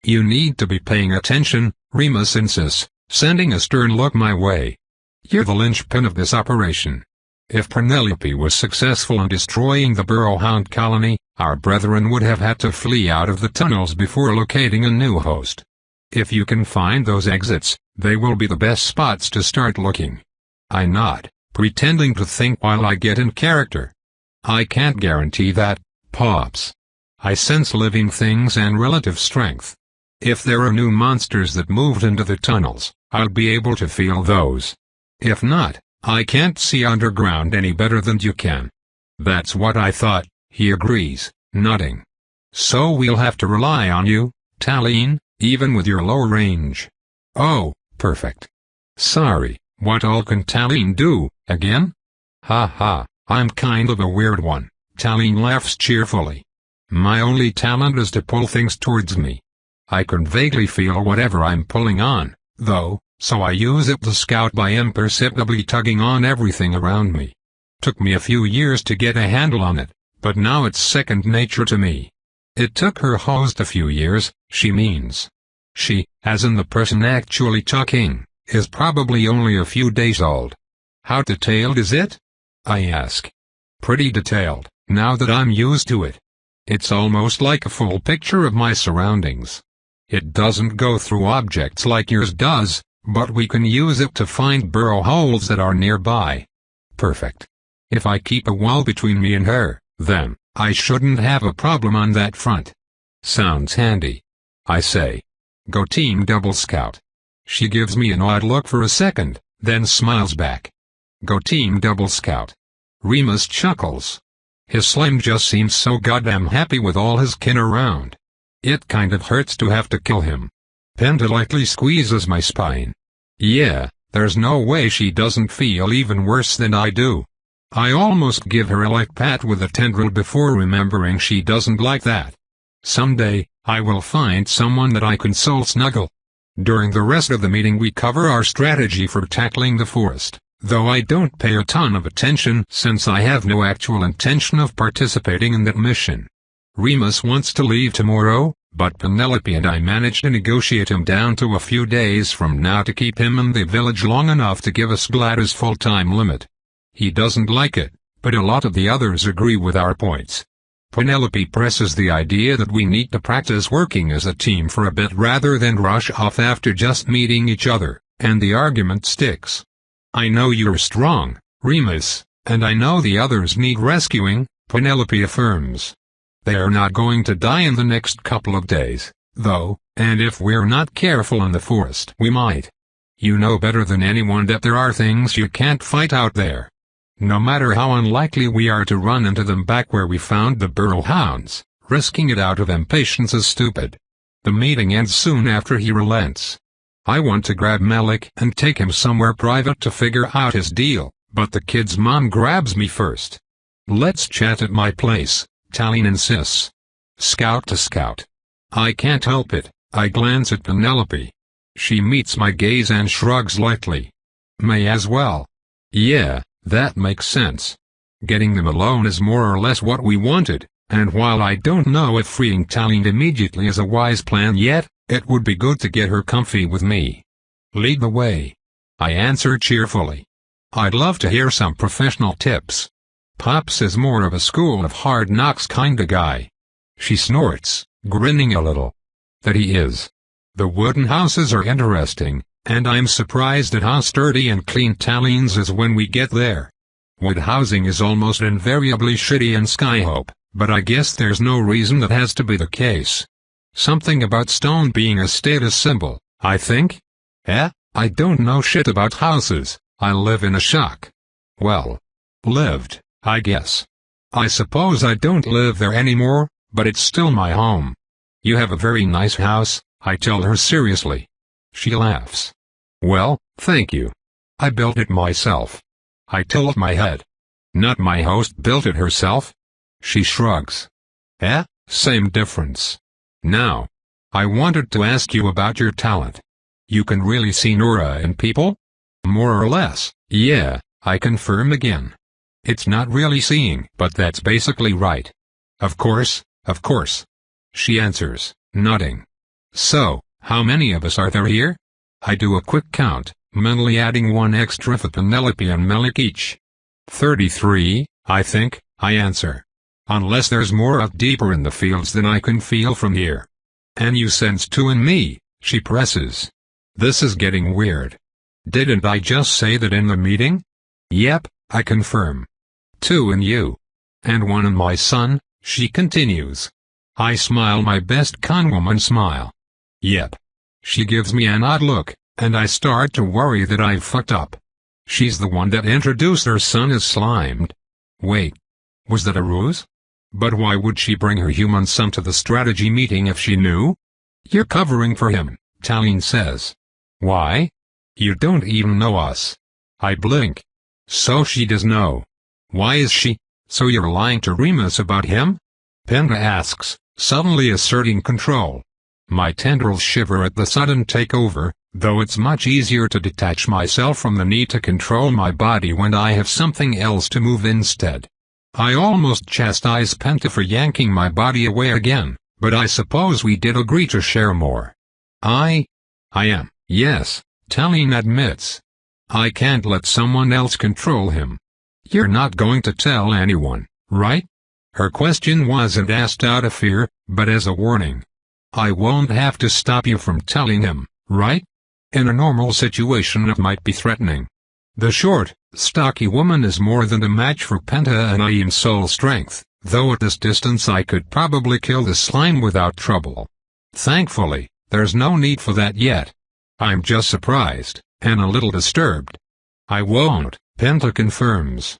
You need to be paying attention, Remus insists, sending a stern look my way. You're the linchpin of this operation. If Penelope was successful in destroying the burrowhound colony, our brethren would have had to flee out of the tunnels before locating a new host. If you can find those exits, they will be the best spots to start looking. I nod, pretending to think while I get in character. I can't guarantee that, Pops. I sense living things and relative strength. If there are new monsters that moved into the tunnels, I'll be able to feel those. If not, I can't see underground any better than you can. That's what I thought, he agrees, nodding. So we'll have to rely on you, Talene, even with your low range. Oh, perfect. Sorry, what all can Talene do, again? Ha ha, I'm kind of a weird one, Talene laughs cheerfully. My only talent is to pull things towards me. I can vaguely feel whatever I'm pulling on, though, so I use it to scout by imperceptibly tugging on everything around me. Took me a few years to get a handle on it, but now it's second nature to me. It took her host a few years, she means. She, as in the person actually tucking, is probably only a few days old. How detailed is it? I ask. Pretty detailed, now that I'm used to it. It's almost like a full picture of my surroundings. It doesn't go through objects like yours does, but we can use it to find burrow holes that are nearby. Perfect. If I keep a wall between me and her, then, I shouldn't have a problem on that front. Sounds handy. I say. Go Team Double Scout. She gives me an odd look for a second, then smiles back. Go Team Double Scout. Remus chuckles. His slime just seems so goddamn happy with all his kin around. It kind of hurts to have to kill him. Penta lightly squeezes my spine. Yeah, there's no way she doesn't feel even worse than I do. I almost give her a light pat with a tendril before remembering she doesn't like that. Someday, I will find someone that I can soul snuggle. During the rest of the meeting we cover our strategy for tackling the forest, though I don't pay a ton of attention since I have no actual intention of participating in that mission. Remus wants to leave tomorrow, but Penelope and I managed to negotiate him down to a few days from now to keep him in the village long enough to give us Gladys' full-time limit. He doesn't like it, but a lot of the others agree with our points. Penelope presses the idea that we need to practice working as a team for a bit rather than rush off after just meeting each other, and the argument sticks. I know you're strong, Remus, and I know the others need rescuing, Penelope affirms. They are not going to die in the next couple of days, though, and if we're not careful in the forest we might. You know better than anyone that there are things you can't fight out there. No matter how unlikely we are to run into them back where we found the burrow hounds, risking it out of impatience is stupid. The meeting ends soon after he relents. I want to grab Malik and take him somewhere private to figure out his deal, but the kid's mom grabs me first. Let's chat at my place, Talene insists. Scout to scout. I can't help it, I glance at Penelope. She meets my gaze and shrugs lightly. May as well. Yeah, that makes sense. Getting them alone is more or less what we wanted, and while I don't know if freeing Talene immediately is a wise plan yet, it would be good to get her comfy with me. Lead the way. I answer cheerfully. I'd love to hear some professional tips. Pops is more of a school of hard knocks kinda guy. She snorts, grinning a little. That he is. The wooden houses are interesting, and I'm surprised at how sturdy and clean Talene's is when we get there. Wood housing is almost invariably shitty in Skyhope, but I guess there's no reason that has to be the case. Something about stone being a status symbol, I think? I don't know shit about houses, I live in a shack. Well, lived, I guess. I suppose I don't live there anymore, but it's still my home. You have a very nice house, I tell her seriously. She laughs. Well, thank you. I built it myself. I tilt my head. Not my host built it herself? She shrugs. Same difference. Now, I wanted to ask you about your talent. You can really see Nora in people? More or less, yeah, I confirm again. It's not really seeing, but that's basically right. Of course, she answers, nodding. So, how many of us are there here? I do a quick count, mentally adding one extra for Penelope and Malik each. 33, I think, I answer. Unless there's more up deeper in the fields than I can feel from here. And you sense 2 in me, she presses. This is getting weird. Didn't I just say that in the meeting? Yep, I confirm. 2 in you. And 1 in my son, she continues. I smile my best conwoman smile. Yep. She gives me an odd look, and I start to worry that I've fucked up. She's the one that introduced her son as slimed. Wait. Was that a ruse? But why would she bring her human son to the strategy meeting if she knew? You're covering for him, Talene says. Why? You don't even know us. I blink. So she does know. Why is she? So you're lying to Remus about him? Penta asks, suddenly asserting control. My tendrils shiver at the sudden takeover, though it's much easier to detach myself from the need to control my body when I have something else to move instead. I almost chastise Penta for yanking my body away again, but I suppose we did agree to share more. I am, yes, Talene admits. I can't let someone else control him. You're not going to tell anyone, right? Her question wasn't asked out of fear, but as a warning. I won't have to stop you from telling him, right? In a normal situation it might be threatening. The short, stocky woman is more than a match for Penta and I in soul strength, though at this distance I could probably kill the slime without trouble. Thankfully, there's no need for that yet. I'm just surprised, and a little disturbed. I won't, Penta confirms.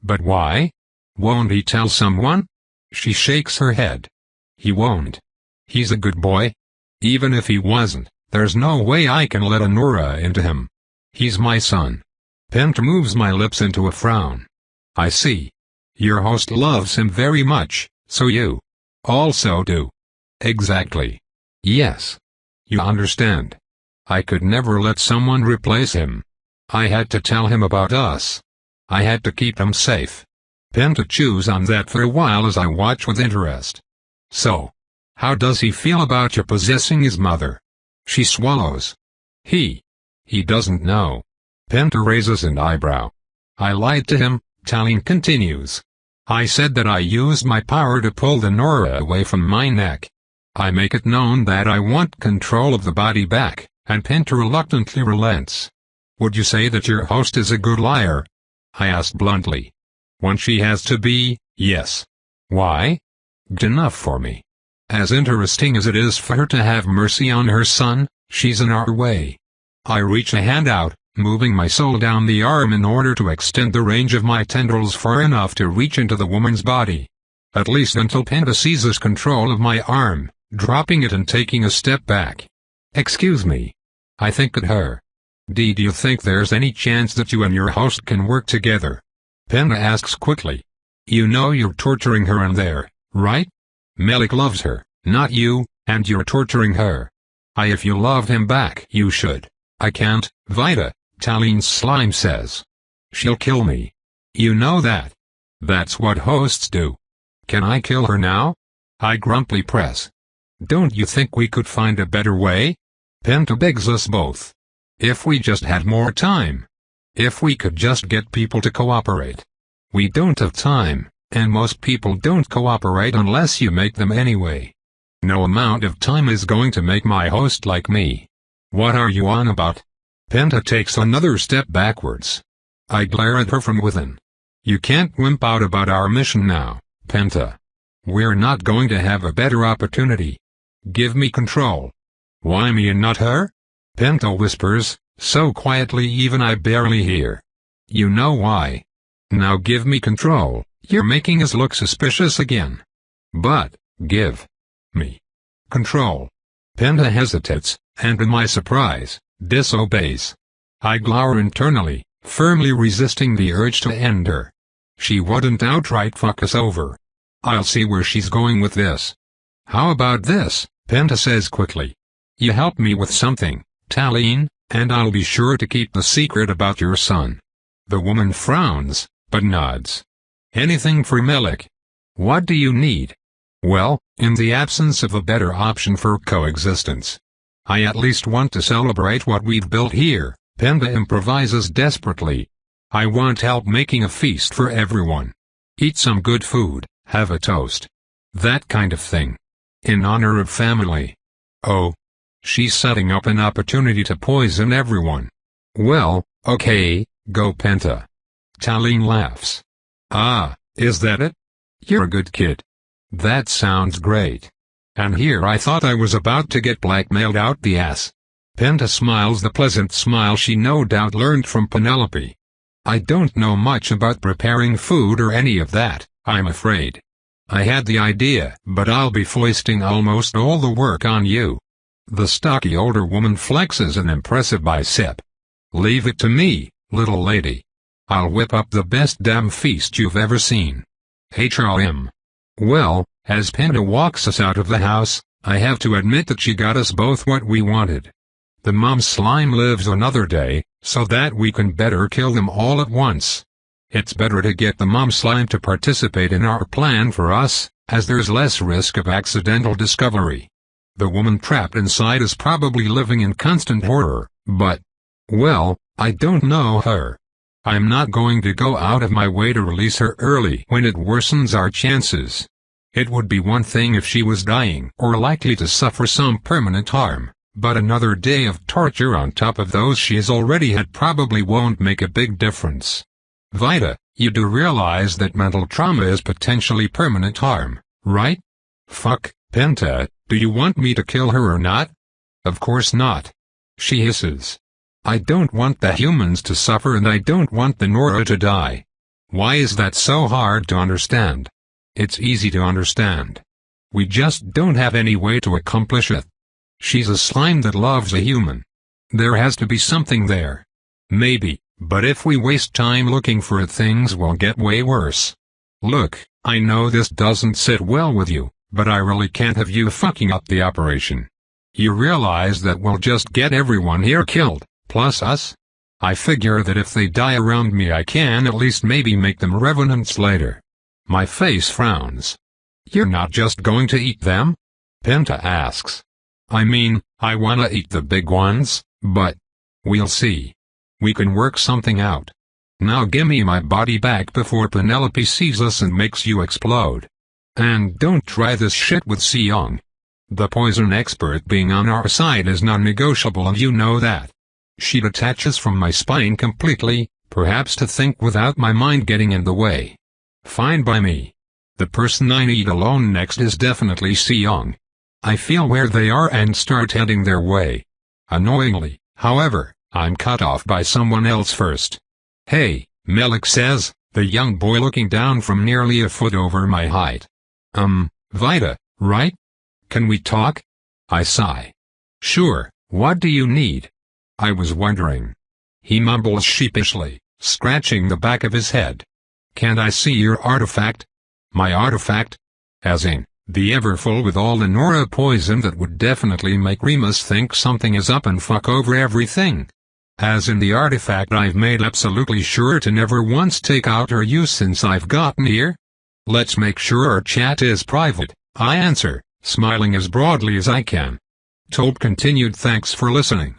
But why? Won't he tell someone? She shakes her head. He won't. He's a good boy. Even if he wasn't, there's no way I can let Anora into him. He's my son. Penta moves my lips into a frown. I see. Your host loves him very much, so you also do. Exactly. Yes. You understand. I could never let someone replace him. I had to tell him about us. I had to keep him safe. Penta chews on that for a while as I watch with interest. So, how does he feel about your possessing his mother? She swallows. He doesn't know. Penta raises an eyebrow. I lied to him, Talene continues. I said that I used my power to pull the Nora away from my neck. I make it known that I want control of the body back, and Penta reluctantly relents. Would you say that your host is a good liar? I asked bluntly. When she has to be, yes. Why? Good enough for me. As interesting as it is for her to have mercy on her son, she's in our way. I reach a hand out, moving my soul down the arm in order to extend the range of my tendrils far enough to reach into the woman's body. At least until Penta seizes control of my arm, dropping it and taking a step back. Excuse me. I think at her. Do you think there's any chance that you and your host can work together? Penta asks quickly. You know you're torturing her in there, right? Melik loves her, not you, and you're torturing her. If you loved him back you should. I can't, Vita, Talene's slime says. She'll kill me. You know that. That's what hosts do. Can I kill her now? I grumpily press. Don't you think we could find a better way? Penta begs us both. If we just had more time. If we could just get people to cooperate. We don't have time, and most people don't cooperate unless you make them anyway. No amount of time is going to make my host like me. What are you on about? Penta takes another step backwards. I glare at her from within. You can't wimp out about our mission now, Penta. We're not going to have a better opportunity. Give me control. Why me and not her? Penta whispers, so quietly even I barely hear. You know why. Now give me control. You're making us look suspicious again. But, give me control. Penta hesitates, and to my surprise, disobeys. I glower internally, firmly resisting the urge to end her. She wouldn't outright fuck us over. I'll see where she's going with this. How about this? Penta says quickly. You help me with something, Talene, and I'll be sure to keep the secret about your son. The woman frowns, but nods. Anything for Melik? What do you need? Well, in the absence of a better option for coexistence, I at least want to celebrate what we've built here, Penta improvises desperately. I want help making a feast for everyone. Eat some good food, have a toast. That kind of thing. In honor of family. Oh. She's setting up an opportunity to poison everyone. Well, okay, go Penta. Talene laughs. Ah, is that it? You're a good kid. That sounds great. And here I thought I was about to get blackmailed out the ass. Penta smiles the pleasant smile she no doubt learned from Penelope. I don't know much about preparing food or any of that, I'm afraid. I had the idea, but I'll be foisting almost all the work on you. The stocky older woman flexes an impressive bicep. Leave it to me, little lady. I'll whip up the best damn feast you've ever seen. HRM. Well, as Penta walks us out of the house, I have to admit that she got us both what we wanted. The mom slime lives another day, so that we can better kill them all at once. It's better to get the mom slime to participate in our plan for us, as there's less risk of accidental discovery. The woman trapped inside is probably living in constant horror, but, well, I don't know her. I'm not going to go out of my way to release her early when it worsens our chances. It would be one thing if she was dying or likely to suffer some permanent harm, but another day of torture on top of those she has already had probably won't make a big difference. Vita, you do realize that mental trauma is potentially permanent harm, right? Fuck, Penta, do you want me to kill her or not? Of course not. She hisses. I don't want the humans to suffer and I don't want the Nora to die. Why is that so hard to understand? It's easy to understand. We just don't have any way to accomplish it. She's a slime that loves a human. There has to be something there. Maybe, but if we waste time looking for it, things will get way worse. Look, I know this doesn't sit well with you, but I really can't have you fucking up the operation. You realize that we'll just get everyone here killed, plus us? I figure that if they die around me I can at least maybe make them revenants later. My face frowns. You're not just going to eat them? Penta asks. I mean, I wanna eat the big ones, but we'll see. We can work something out. Now gimme my body back before Penelope sees us and makes you explode. And don't try this shit with Seong. The poison expert being on our side is non-negotiable and you know that. She detaches from my spine completely, perhaps to think without my mind getting in the way. Fine by me. The person I need alone next is definitely Seong. I feel where they are and start heading their way. Annoyingly, however, I'm cut off by someone else first. Hey, Melik says, the young boy looking down from nearly a foot over my height. Vita, right? Can we talk? I sigh. Sure, what do you need? I was wondering. He mumbles sheepishly, scratching the back of his head. Can't I see your artifact? My artifact? As in, the Everfull with all the Nora poison that would definitely make Remus think something is up and fuck over everything. As in the artifact I've made absolutely sure to never once take out or use since I've gotten here? Let's make sure our chat is private, I answer, smiling as broadly as I can. Tope continued, thanks for listening.